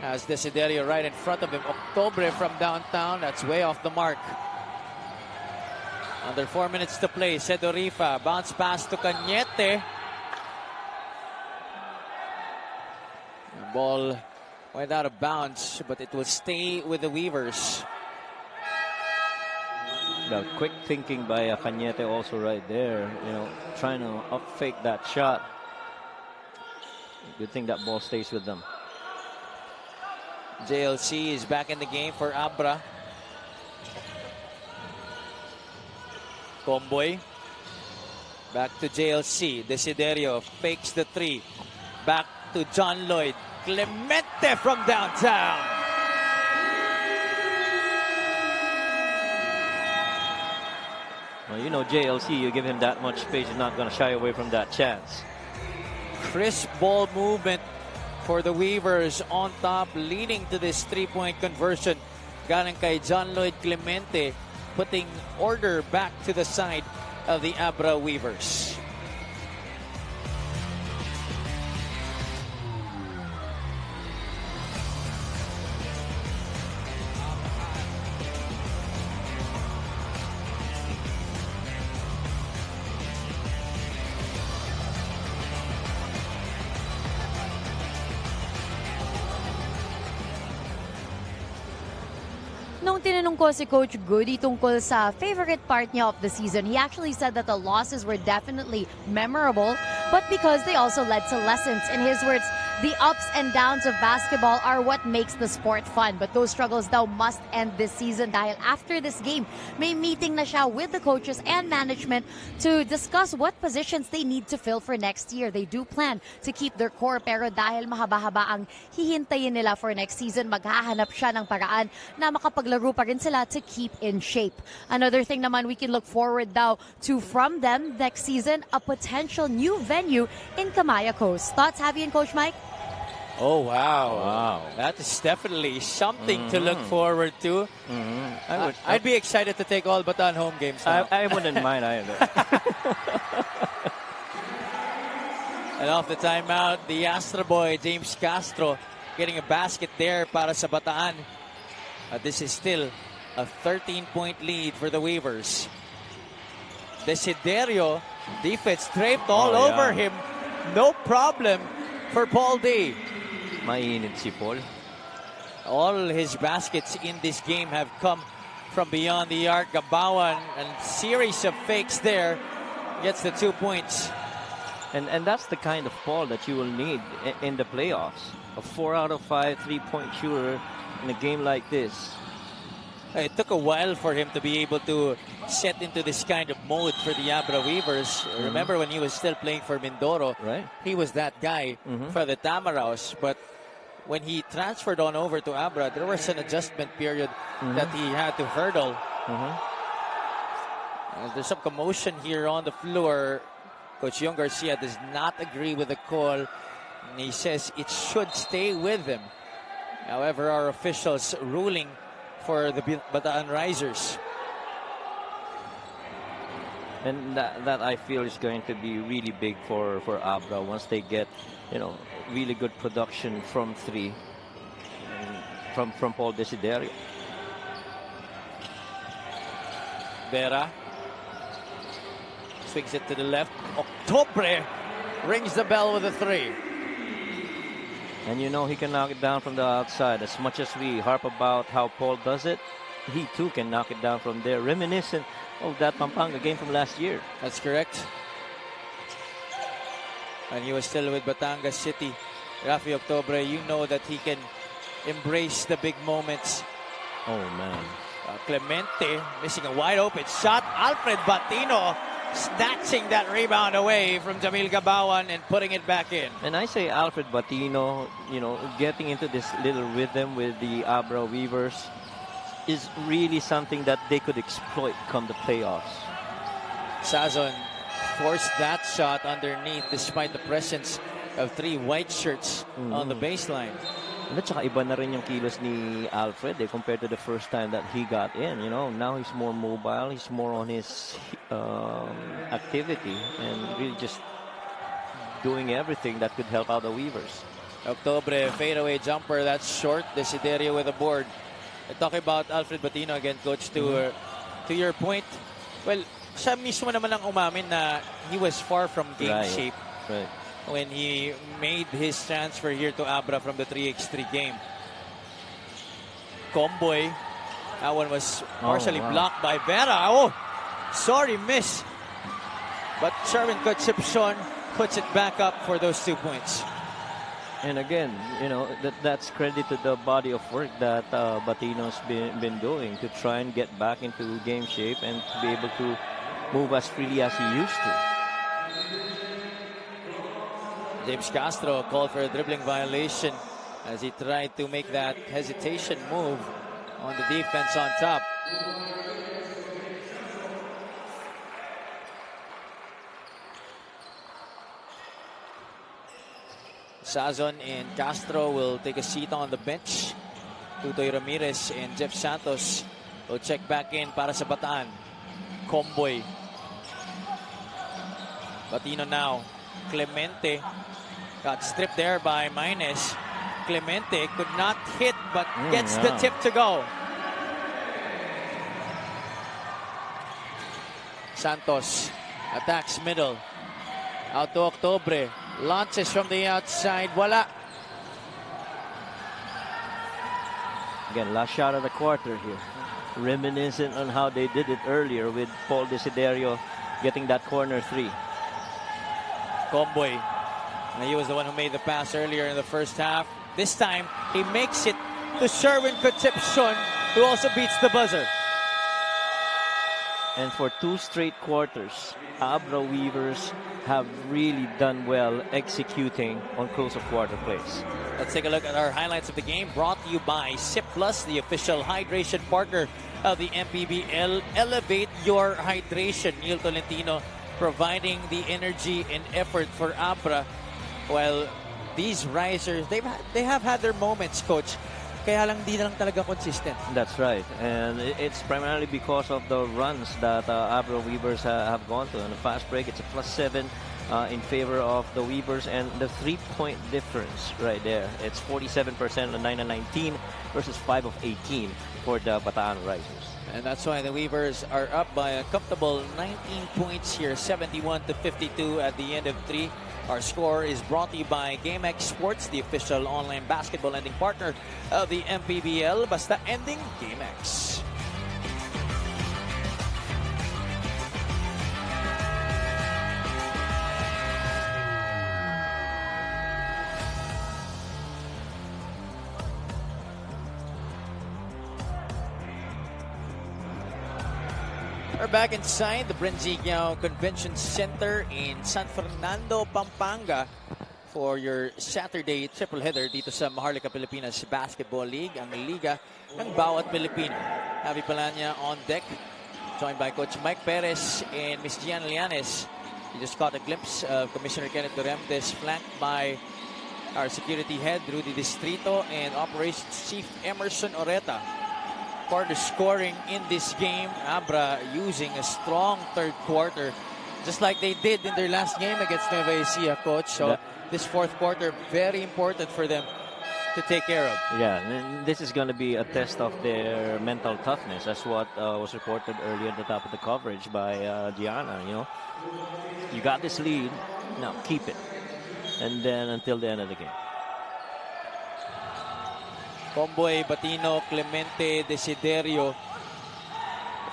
has Desiderio right in front of him. Octobre from downtown. That's way off the mark. Under 4 minutes to play. Sedorifa. Bounce pass to Cañete. The ball went out of bounds, but it will stay with the Weavers. The quick thinking by Cañete also right there. You know, trying to up fake that shot. Good thing that ball stays with them. JLC is back in the game for Abra. Comboy. Back to JLC. Desiderio fakes the three. Back to John Lloyd. Clemente from downtown. Well, you know JLC, you give him that much space, he's not going to shy away from that chance. Crisp ball movement for the Weavers on top, leading to this three-point conversion. Galing kay John Lloyd Clemente, putting order back to the side of the Abra Weavers. Nung tinanong ko si Coach Goody tungkol sa favorite part niya of the season, he actually said that the losses were definitely memorable, but because they also led to lessons. In his words, the ups and downs of basketball are what makes the sport fun. But those struggles daw must end this season dahil after this game, may meeting na siya with the coaches and management to discuss what positions they need to fill for next year. They do plan to keep their core, pero dahil mahaba-haba ang hihintayin nila for next season, maghahanap siya ng paraan na makapaglaro pa rin sila to keep in shape. Another thing naman we can look forward daw to from them next season, a potential new venue in Kamaya Coast. Thoughts, Javi and Coach Mike? Oh, wow. That is definitely something to look forward to. I'd be excited to take all Bataan home games now. I wouldn't mind either. And off the timeout, the Astro boy, James Castro, getting a basket there para sa Bataan. This is still a 13-point lead for the Weavers. Desiderio, defense draped all over him. No problem for Paul D. Mainit si Paul. All his baskets in this game have come from beyond the arc. Gabawan, a series of fakes there, gets the 2 points. And that's the kind of Paul that you will need in the playoffs. A 4 out of 5 3-point shooter in a game like this. It took a while for him to be able to set into this kind of mode for the Abra Weavers. Remember when he was still playing for Mindoro, right? He was that guy for the Tamaraws. But when he transferred on over to Abra, there was an adjustment period that he had to hurdle. There's some commotion here on the floor. Coach Young Garcia does not agree with the call. And he says it should stay with him. However, our officials ruling for the Bataan Risers. And that I feel is going to be really big for Abra once they get, really good production from 3 and from Paul Desiderio. Vera swings it to the left. Octobre rings the bell with a 3. And he can knock it down from the outside. As much as we harp about how Paul does it, he too can knock it down from there. Reminiscent of that Pampanga game from last year. That's correct. And he was still with Batangas City. Rafi Octobre, you know that he can embrace the big moments. Oh, man. Clemente missing a wide open shot. Alfred Batino snatching that rebound away from Jamil Gabawan and putting it back in. And I say Alfred Batino, getting into this little rhythm with the Abra Weavers is really something that they could exploit come the playoffs. Sazon forced that shot underneath despite the presence of 3 white shirts on the baseline. And at saka iba na rin yung kilos ni Alfred compared to the first time that he got in. Now he's more mobile. He's more on his activity and really just doing everything that could help out the Weavers. Octobre fadeaway jumper. That's short. Desiderio with a board. Talking about Alfred Batino again, Coach, to your point. Well, siya mismo naman ang umamin na he was far from game shape. Right. When he made his transfer here to Abra from the 3x3 game. Comboy, that one was partially blocked by Vera. Oh, sorry, miss. But Sherwin Concepcion puts it back up for those 2 points. And again, that's credit to the body of work that Batino's been doing to try and get back into game shape and to be able to move as freely as he used to. James Castro called for a dribbling violation as he tried to make that hesitation move on the defense on top. Sazon and Castro will take a seat on the bench. Tutoy Ramirez and Jeff Santos will check back in para sa Bataan. Comboy. Batino now. Clemente got stripped there by Maines. Clemente could not hit but gets the tip to go. Santos attacks middle. Out to Octobre. Launches from the outside. Wala. Again, last shot of the quarter here. Reminiscent on how they did it earlier with Paul Desiderio getting that corner 3. Comboy. Now he was the one who made the pass earlier in the first half. This time, he makes it to Sherwin Concepcion, who also beats the buzzer. And for 2 straight quarters, Abra Weavers have really done well executing on close of quarter plays. Let's take a look at our highlights of the game, brought to you by Sip Plus, the official hydration partner of the MPBL. Elevate your hydration. Neil Tolentino providing the energy and effort for Abra. Well, these risers, they have had their moments, Coach. Kaya lang di na lang talaga consistent. That's right. And it's primarily because of the runs that Abra Weavers have gone to. On the fast break, it's a +7 in favor of the Weavers. And the 3-point difference right there, it's 47% on 9 and 19 versus 5 of 18 for the Bataan Risers. And that's why the Weavers are up by a comfortable 19 points here, 71-52 at the end of 3. Our score is brought to you by GameX Sports, the official online basketball lending partner of the MPBL. Basta ending GameX. We're back inside the Brenzigao Convention Center in San Fernando, Pampanga for your Saturday triple header dito sa Maharlika Pilipinas Basketball League, ang liga ng bawat Pilipino. Javi Palanya on deck, joined by Coach Mike Perez and Ms. Gian Lianes. You just caught a glimpse of Commissioner Kenneth Duremtes flanked by our security head, Rudy Distrito, and operations chief, Emerson Oreta. For the scoring in this game, Abra using a strong third quarter, just like they did in their last game against Nueva Ecija, coach. So this fourth quarter, very important for them to take care of. Yeah, and this is going to be a test of their mental toughness. That's what was reported earlier at the top of the coverage by Gianna. You know, you got this lead, now keep it, and then until the end of the game. Comboy, Batino, Clemente, Desiderio.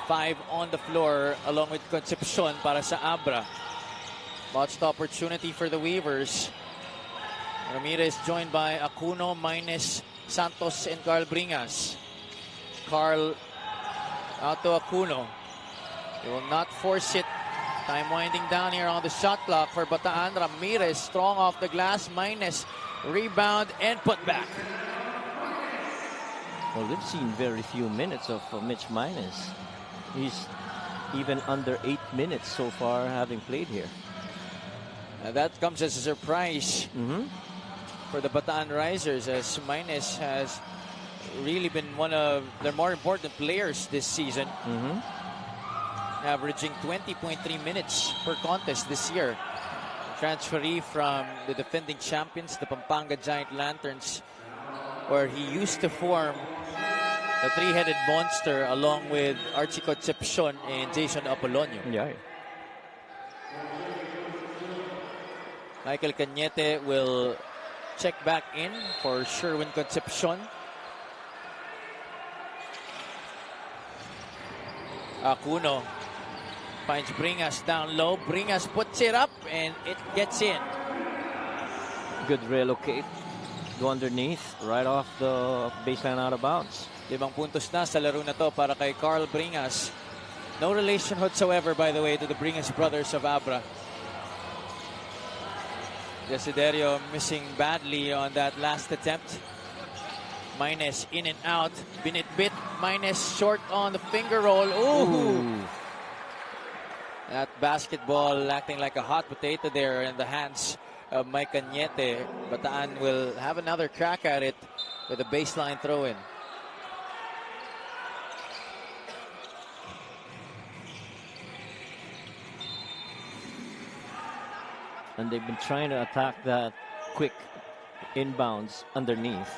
5 on the floor along with Concepcion para sa Abra. Botched opportunity for the Weavers. Ramirez joined by Acuno, Maines, Santos, and Carl Bringas. Carl out to Acuno. He will not force it. Time winding down here on the shot clock for Bataan. Ramirez strong off the glass. Maines rebound and put back. Well, we've seen very few minutes of Mitch Maines. He's even under 8 minutes so far having played here. That comes as a surprise for the Bataan Risers, as Maines has really been one of their more important players this season. Averaging 20.3 minutes per contest this year. Transferee from the defending champions, the Pampanga Giant Lanterns, where he used to form the three-headed monster along with Archie Concepcion and Jason Apolonio. Yeah. Michael Cañete will check back in for Sherwin Concepcion. Acuno finds Bringas down low. Bringas puts it up and it gets in. Good relocate. Go underneath, right off the baseline, out of bounds. 5 puntos na sa laro na to para kay Carl Bringas. No relation whatsoever, by the way, to the Bringas brothers of Abra. Desiderio missing badly on that last attempt. Maines in and out. Binit-bit. Maines short on the finger roll. Ooh. That basketball acting like a hot potato there in the hands of Mike Cañete. Bataan will have another crack at it with a baseline throw-in. And they've been trying to attack that quick inbounds underneath.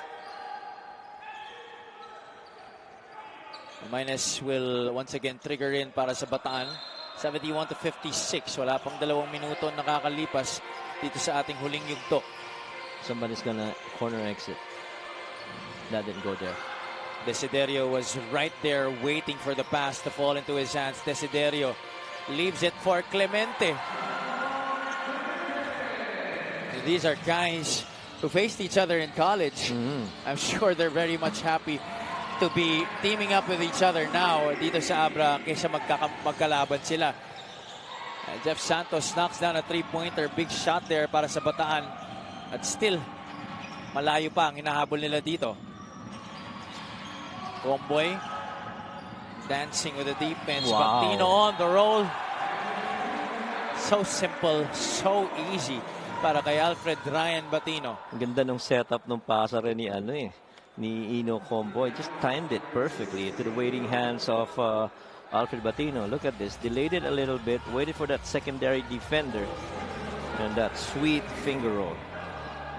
Maines will once again trigger in para sa Bataan. 71-56. Wala pang 2 minuto nakakalipas dito sa ating huling yugto. Somebody's gonna corner exit. That didn't go there. Desiderio was right there waiting for the pass to fall into his hands. Desiderio leaves it for Clemente. These are guys who faced each other in college. I'm sure they're very much happy to be teaming up with each other now dito sa Abra kaysa magkalaban sila. Jeff Santos knocks down a three-pointer. Big shot there para sa Bataan. At still, malayo pa ang hinahabol nila dito. Comboy dancing with the defense. Wow. Batino on the roll. So simple, so easy para kay Alfred Ryan Batino. Ang ganda ng setup ng pasa rin ni Ino Comboy. Just timed it perfectly to the waiting hands of Alfred Batino. Look at this. Delayed it a little bit. Waited for that secondary defender. And that sweet finger roll.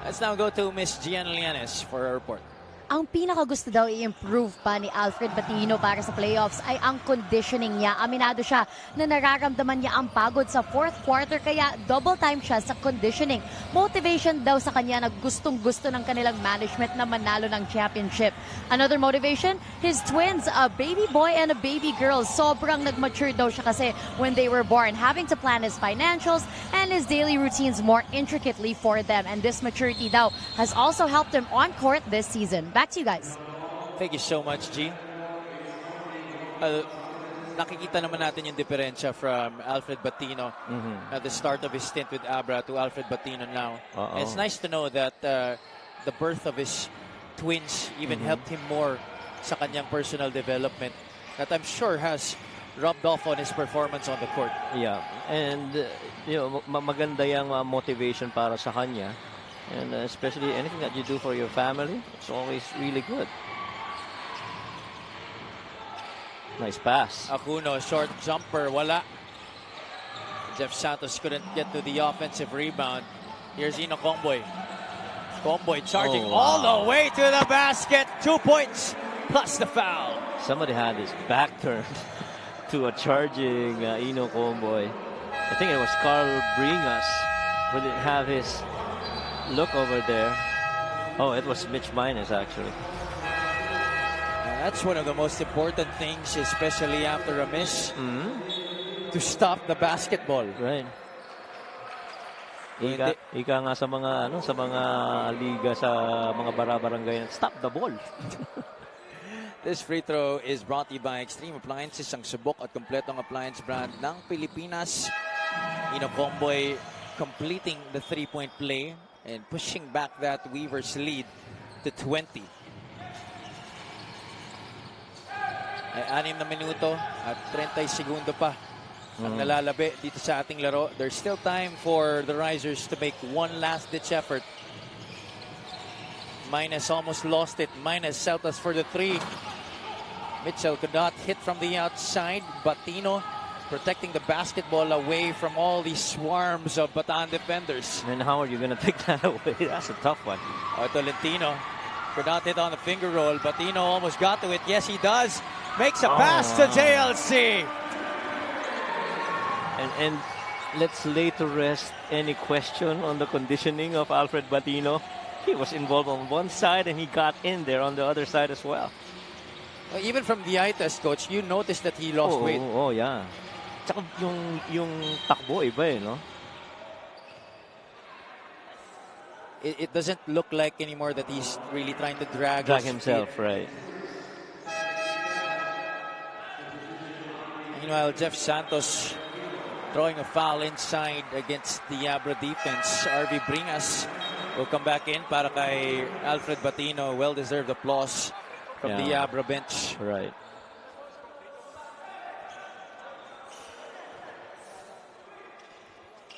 Let's now go to Miss Gian Lianes for a report. Ang pinakagusto daw i-improve pa ni Alfred Batino para sa playoffs ay ang conditioning niya. Aminado siya na nararamdaman niya ang pagod sa fourth quarter kaya double time siya sa conditioning. Motivation daw sa kanya na gustong-gusto ng kanilang management na manalo ng championship. Another motivation, his twins, a baby boy and a baby girl. Sobrang nag-mature daw siya kasi when they were born, having to plan his financials and his daily routines more intricately for them. And this maturity daw has also helped him on court this season. Back to you guys. Thank you so much, G. Nakikita naman natin yung diferensya from Alfred Batino at the start of his stint with Abra to Alfred Batino now. It's nice to know that the birth of his twins even helped him more sa kanyang personal development that I'm sure has rubbed off on his performance on the court. Yeah, and maganda yung motivation para sa kanya. And especially anything that you do for your family, it's always really good. Nice pass. Acuno, short jumper, wala. Jeff Santos couldn't get to the offensive rebound. Here's Ino Comboy. Comboy charging all the way to the basket. 2 points plus the foul. Somebody had his back turned to a charging Ino Comboy. I think it was Carl Bringas who didn't have his look over there. Oh, it was Mitch Minus actually. That's one of the most important things, especially after a miss, to stop the basketball. Right. Ika nga sa mga liga sa mga bara-barangay, stop the ball. This free throw is brought to you by Extreme Appliances, ang subok at kompletong appliance brand ng Pilipinas. Ino Comboy completing the three-point play and pushing back that Weavers lead to 20. Ay 6 na minuto at 30 segundo pa ang nalalabi dito sa ating laro. There's still time for the Risers to make one last-ditch effort. Minus almost lost it. Minus Celtas for the three. Mitchell could not hit from the outside. Batino protecting the basketball away from all these swarms of Bataan defenders. And how are you going to take that away? That's a tough one. Tolentino could not hit on the finger roll. Batino almost got to it. Yes, he does. Makes a pass to JLC. And let's lay to rest any question on the conditioning of Alfred Batino. He was involved on one side and he got in there on the other side as well. Even from the eye test, coach, you noticed that he lost weight. Oh, yeah. Tsaka yung takbo iba no? It doesn't look like anymore that he's really trying to drag himself, right. Meanwhile, Jeff Santos throwing a foul inside against the Abra defense. RV Bringas will come back in para kay Alfred Batino. Well-deserved applause from the Abra bench. Right.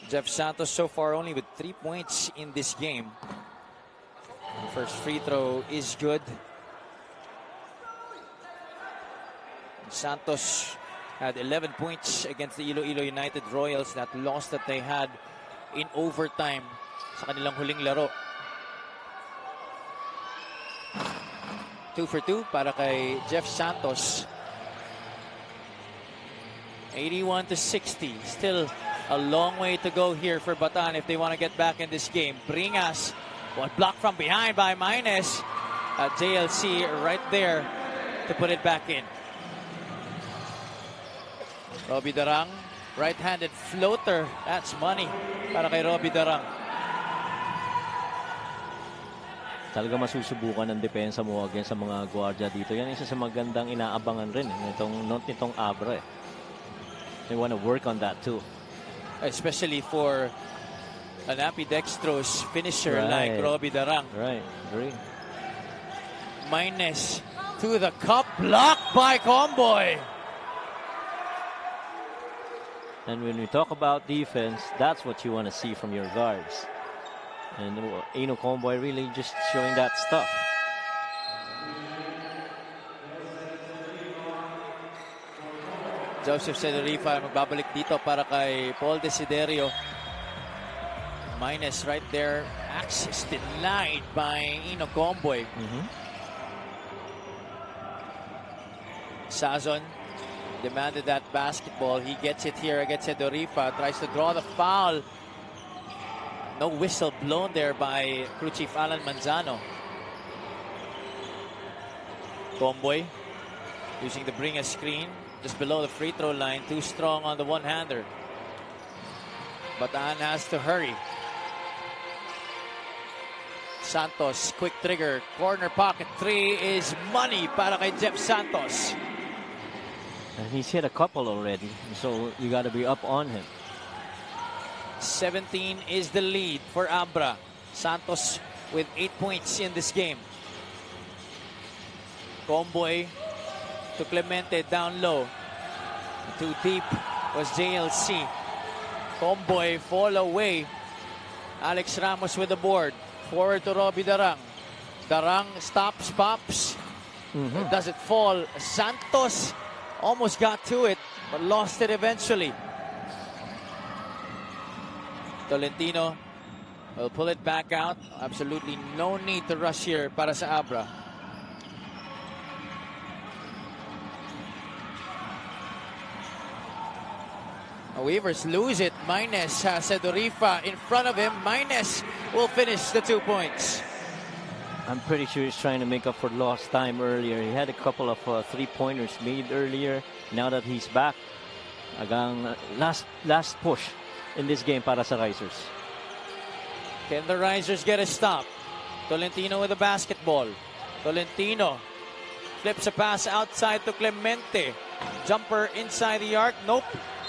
Jeff Santos so far only with 3 points in this game. The first free throw is good. Santos had 11 points against the Iloilo United Royals, that loss that they had in overtime sa kanilang huling laro. 2 for 2 para kay Jeff Santos. 81-60. Still a long way to go here for Bataan if they want to get back in this game. Bringas, one block from behind by Minus. JLC right there to put it back in. Robi Darang, right-handed floater. That's money para kay Robi Darang. Talaga masusubukan ng depensa mo against sa mga guardia dito. Yan isa sa magandang inaabangan rin nitong Abra. They want to work on that too. Especially for an ambidextrous finisher like Robi Darang. Right, agree. Minus to the cup, blocked by Comboy. And when we talk about defense, that's what you want to see from your guards. And Ino Comboy really just showing that stuff. Joseph Cederifa magbabalik dito para kay Paul Desiderio. Minus right there. Access denied by Ino Comboy. Sazon demanded that basketball. He gets it here against Cederifa. Tries to draw the foul. No whistle blown there by crew chief Alan Manzano. Comboy using the bring a screen just below the free throw line. Too strong on the one-hander. Bataan has to hurry. Santos, quick trigger, corner pocket three is money para kay Jeff Santos. And he's hit a couple already, so you got to be up on him. 17 is the lead for Abra. Santos with 8 points in this game. Comboy to Clemente down low. Too deep was JLC. Comboy fall away. Alex Ramos with the board. Forward to Robi Darang. Darang stops, pops. Does it fall? Santos almost got to it, but lost it eventually. Tolentino will pull it back out. Absolutely no need to rush here para sa Abra. Weavers lose it. Maynes has Sedorifa in front of him. Maynes will finish the 2 points. I'm pretty sure he's trying to make up for lost time earlier. He had a couple of three-pointers made earlier. Now that he's back, agang last push in this game para sa Risers. Can the Risers get a stop? Tolentino with the basketball. Tolentino flips a pass outside to Clemente. Jumper inside the arc. Nope.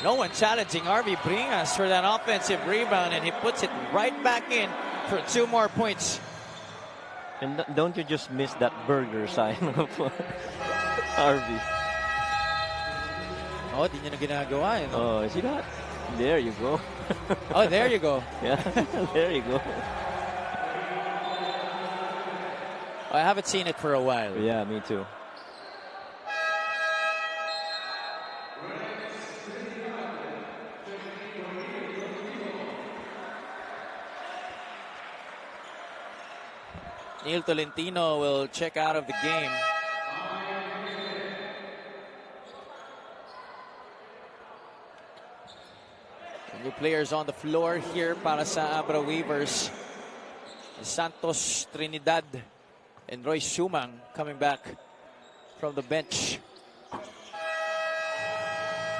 No one challenging RV Bringas for that offensive rebound, and he puts it right back in for 2 more points. And don't you just miss that burger sign of RV? Oh, di niya na ginagawa. Oh, see that? There you go. Oh, there you go. Yeah, there you go. I haven't seen it for a while. Yeah, me too. Neil Tolentino will check out of the game. New players on the floor here para sa Abra Weavers. Santos, Trinidad, and Roy Sumang coming back from the bench.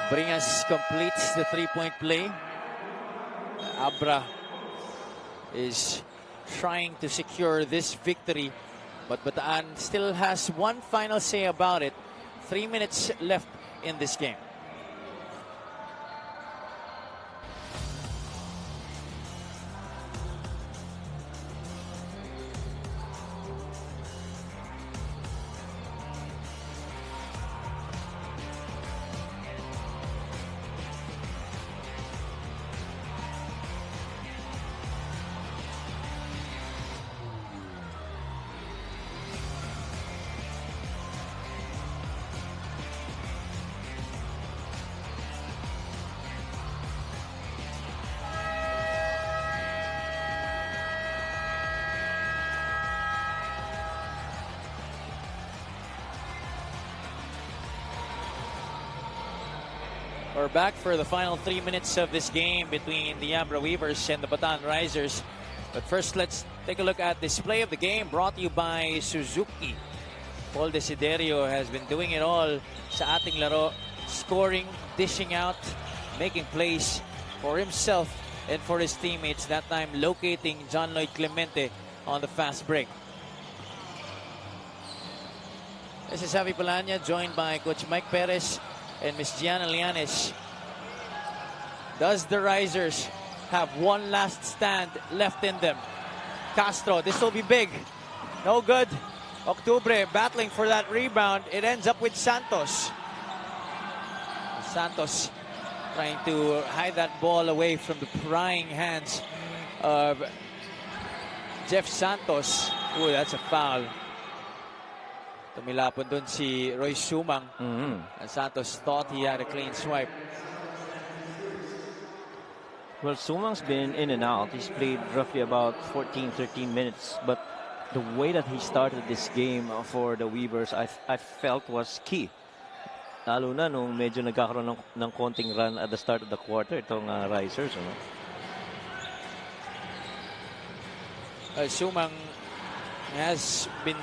Bringas completes the 3-point play. Abra is trying to secure this victory, but Bataan still has one final say about it. 3 minutes left in this game. We're back for the final 3 minutes of this game between the Abra Weavers and the Bataan Risers. But first, let's take a look at display of the game brought to you by Suzuki. Paul Desiderio has been doing it all sa ating laro. Scoring, dishing out, making plays for himself and for his teammates. That time locating John Lloyd Clemente on the fast break. This is Javi Palanya, joined by Coach Mike Perez and Miss Gianna Lianes. Does the Risers have one last stand left in them? Castro, this will be big. No good. Octubre battling for that rebound. It ends up with Santos. Santos trying to hide that ball away from the prying hands of Jeff Santos. Ooh, that's a foul. Tumilapon dun si Roy Sumang. And Santos thought he had a clean swipe. Well, Sumang's been in and out. He's played roughly about 14, 13 minutes. But the way that he started this game for the Weavers, I felt was key. Lalo na nung medyo nagkakaroon ng konting run at the start of the quarter, itong Risers. Sumang has been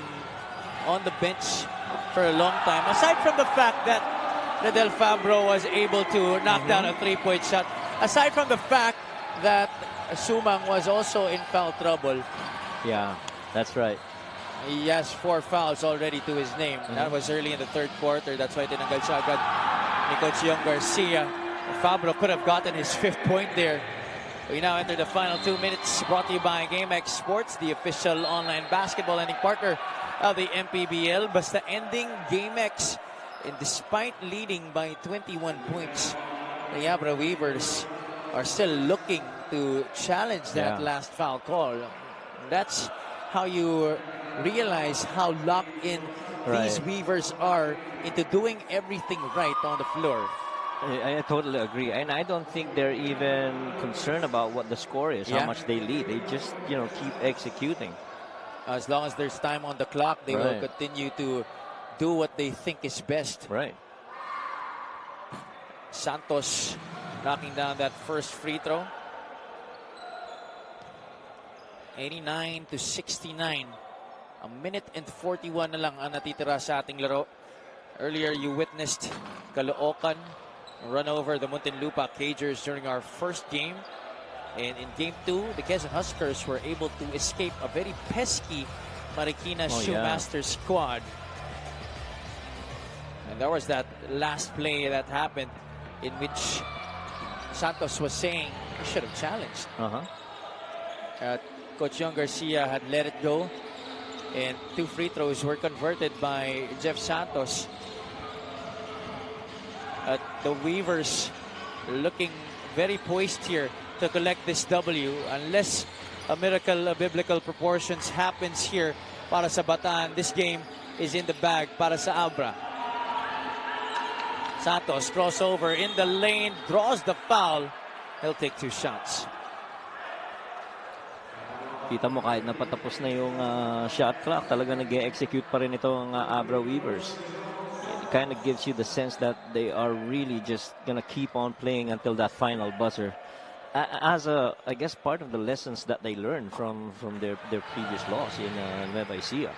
on the bench for a long time. Aside from the fact that Del Fabro was able to knock down a three-point shot, aside from the fact that Sumang was also in foul trouble. Yeah, that's right. He has 4 fouls already to his name. That was early in the third quarter. That's why tinanggal siya agad ni Coach Young Garcia. Fabro could have gotten his 5th point there. We now enter the final 2 minutes, brought to you by GameX Sports, the official online basketball lending partner of the MPBL. Basta ending GameX, and despite leading by 21 points, the Abra Weavers are still looking to challenge that last foul call. That's how you realize how locked in these Weavers are into doing everything right on the floor. I totally agree, and I don't think they're even concerned about what the score is, how much they lead. They just, keep executing. As long as there's time on the clock, they will continue to do what they think is best. Right. Santos knocking down that first free throw. 89-69. A minute and 41 na lang ang natitira sa ating laro. Earlier, you witnessed Caloocan run over the Muntinlupa Cagers during our first game. And in game 2, the Quezon Huskers were able to escape a very pesky Marikina Shoemasters squad. And there was that last play that happened in which Santos was saying he should have challenged. Coach Young Garcia had let it go. And 2 free throws were converted by Jeff Santos. The Weavers looking very poised here to collect this W unless a miracle of biblical proportions happens here para sa Bataan. This game is in the bag para sa Abra. Santos crossover in the lane, draws the foul. He'll take 2 shots. Kita mo kahit napatapos na yung shot clock, talaga nag-execute pa rin itong Abra Weavers. It kind of gives you the sense that they are really just gonna keep on playing until that final buzzer. As I guess part of the lessons that they learned from their previous loss in Nueva Ecija.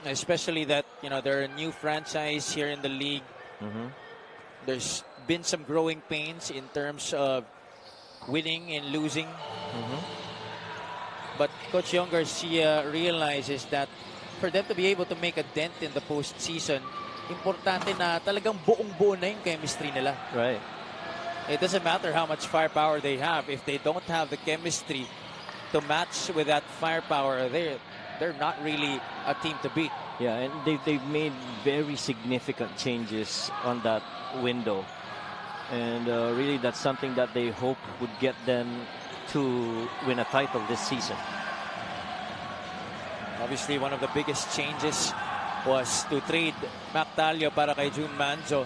Especially that, they're a new franchise here in the league. There's been some growing pains in terms of winning and losing. But Coach Young Garcia realizes that for them to be able to make a dent in the postseason, importante na talagang buong-buo na yung chemistry nila. Right. It doesn't matter how much firepower they have. If they don't have the chemistry to match with that firepower, they're not really a team to beat. Yeah, and they've made very significant changes on that window. And really that's something that they hope would get them to win a title this season. Obviously, one of the biggest changes was to trade Mactalio para kay June Manzo.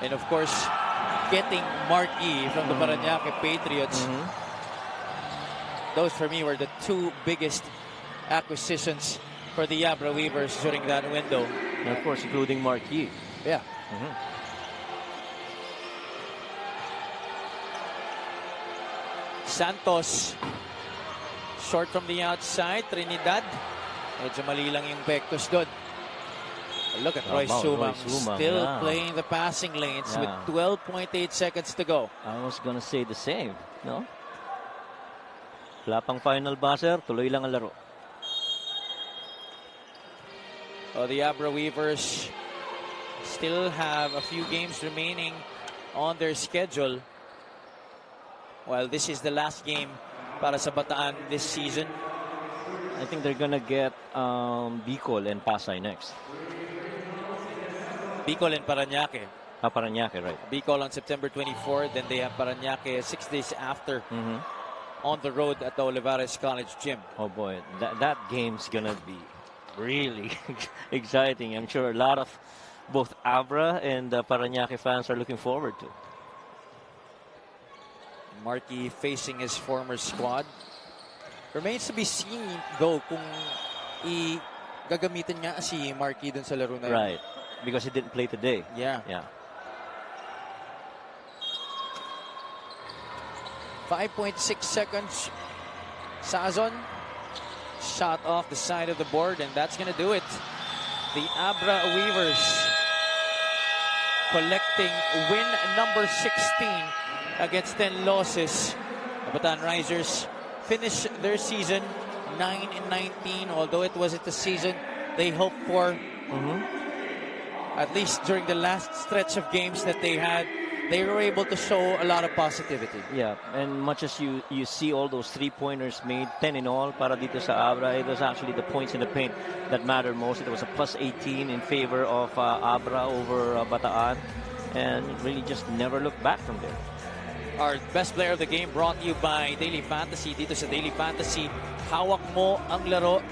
And of course, getting Mark E from the Parañaque Patriots. Those for me were the 2 biggest acquisitions for the Abra Weavers during that window. And of course, including Mark E. Yeah. Santos, short from the outside. Trinidad, medyo mali lang yung vectors doon. Look at Roy Sumang still playing the passing lanes with 12.8 seconds to go. I was gonna say the same, no? Wala pang final buzzer, tuloy lang ang laro. The Abra Weavers still have a few games remaining on their schedule. While this is the last game para sa Bataan this season. I think they're gonna get Bicol and Pasay next. Bicol and Parañaque. Parañaque, right. Bicol on September 24. Then they have Parañaque 6 days after on the road at the Olivares College Gym. Oh boy, that game's gonna be really exciting. I'm sure a lot of both Abra and Parañaque fans are looking forward to. Markey facing his former squad. Remains to be seen though kung gagamitin nga si Markey dun sa laro na yun. Right, because he didn't play today. Yeah. 5.6 seconds. Sazon shot off the side of the board, and that's gonna do it. The Abra Weavers collecting win number 16 against 10 losses. The Bataan Risers finish their season 9-19, although it wasn't the season they hoped for. At least during the last stretch of games that they had, they were able to show a lot of positivity. Yeah, and much as you see all those 3-pointers made, 10 in all para dito sa Abra, it was actually the points in the paint that mattered most. It was a plus 18 in favor of Abra over Bataan, and really just never looked back from there. Our best player of the game brought to you by Daily Fantasy. Dito sa Daily Fantasy, hawak mo ang laro.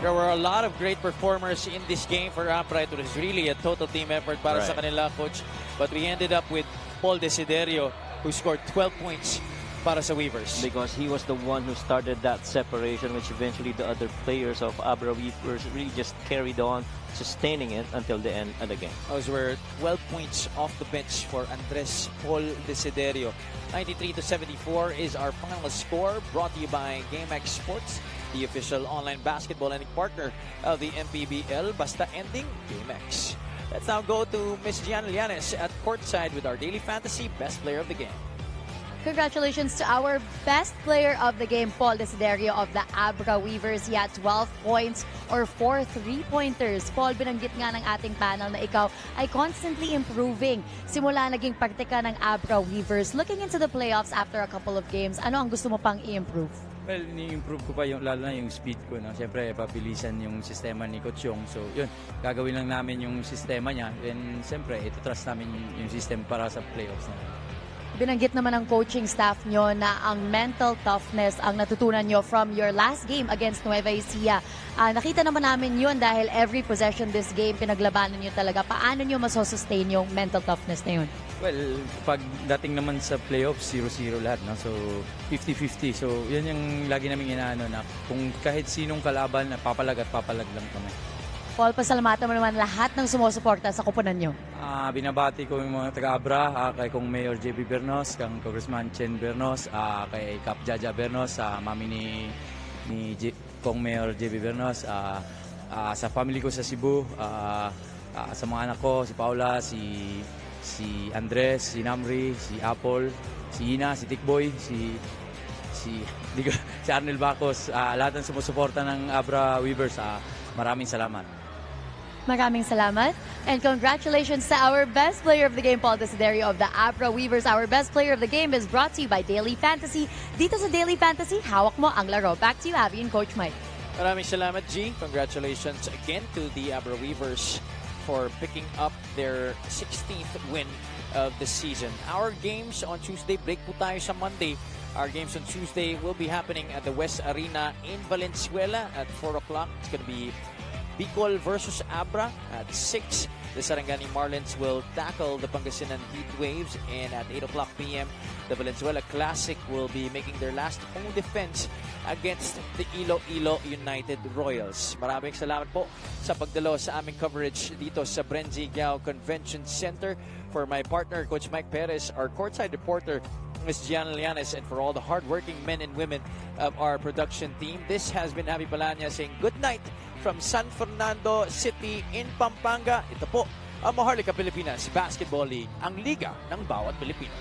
There were a lot of great performers in this game for Abra. It was really a total team effort para sa kanila, coach. But we ended up with Paul Desiderio, who scored 12 points para sa Weavers. Because he was the one who started that separation, which eventually the other players of Abra Weavers really just carried on, sustaining it until the end of the game. Those were 12 points off the bench for Andres Paul Desiderio. 93-74 is our final score, brought to you by GameX Sports, the official online basketball lending partner of the MPBL. Basta ending, GameX. Let's now go to Miss Gian Llanes at courtside with our Daily Fantasy Best Player of the Game. Congratulations to our best player of the game, Paul Desiderio of the Abra Weavers. He had 12 points or 4 3-pointers. Paul, binanggit nga ng ating panel na ikaw ay constantly improving. Simula naging parte ka ng Abra Weavers. Looking into the playoffs after a couple of games, ano ang gusto mo pang i-improve? Well, ni-improve ko pa yung, lalo na yung speed ko. No? Siyempre, papilisan yung sistema ni Coach Yong. So, yun, gagawin lang namin yung sistema niya. And siyempre, ito trust namin yung system para sa playoffs na. Binanggit naman ng coaching staff nyo na ang mental toughness ang natutunan nyo from your last game against Nueva Ecija. Nakita naman namin yun dahil every possession this game, pinaglabanan nyo talaga. Paano nyo masosustain yung mental toughness na yun? Well, pag dating naman sa playoffs, 0-0 lahat. No? So, 50-50. So, yun yung lagi namin inaano na kung kahit sinong kalaban, papalag at papalag lang kami. Paul, pasalamatan mo naman lahat ng sumusuporta sa kupunan nyo. Binabati ko yung mga taga-Abra, kay Kong Mayor JB Bernos, kang Congressman Chen Bernos, kay Kap Jaja Bernos, mami ni Kong Mayor JB Bernos, sa family ko sa Cebu, sa mga anak ko, si Paula, si Andres, si Namri, si Apple, si Ina, si Tikboy, si Arnel Bacos, lahat ng sumusuporta ng Abra Weavers, maraming salamat. Maraming salamat. And congratulations to our best player of the game, Paul Desiderio of the Abra Weavers. Our best player of the game is brought to you by Daily Fantasy. Dito sa Daily Fantasy, hawak mo ang laro. Back to you, Abby and Coach Mike. Maraming salamat, G. Congratulations again to the Abra Weavers for picking up their 16th win of the season. Our games on Tuesday, break po tayo sa Monday. Our games on Tuesday will be happening at the West Arena in Valenzuela at 4 o'clock. It's going to be Bicol versus Abra at 6. The Sarangani Marlins will tackle the Pangasinan Heat Waves, and at 8 o'clock p.m. the Valenzuela Classic will be making their last home defense against the Iloilo United Royals. Maraming salamat po sa pagdalo sa aming coverage dito sa Brenzigiao Convention Center. For my partner, Coach Mike Perez, our courtside reporter, Ms. Gian Llanes, and for all the hardworking men and women of our production team, this has been Abby Palanya saying good night from San Fernando City in Pampanga. Ito po ang Maharlika Pilipinas Basketball League, ang liga ng bawat Pilipino.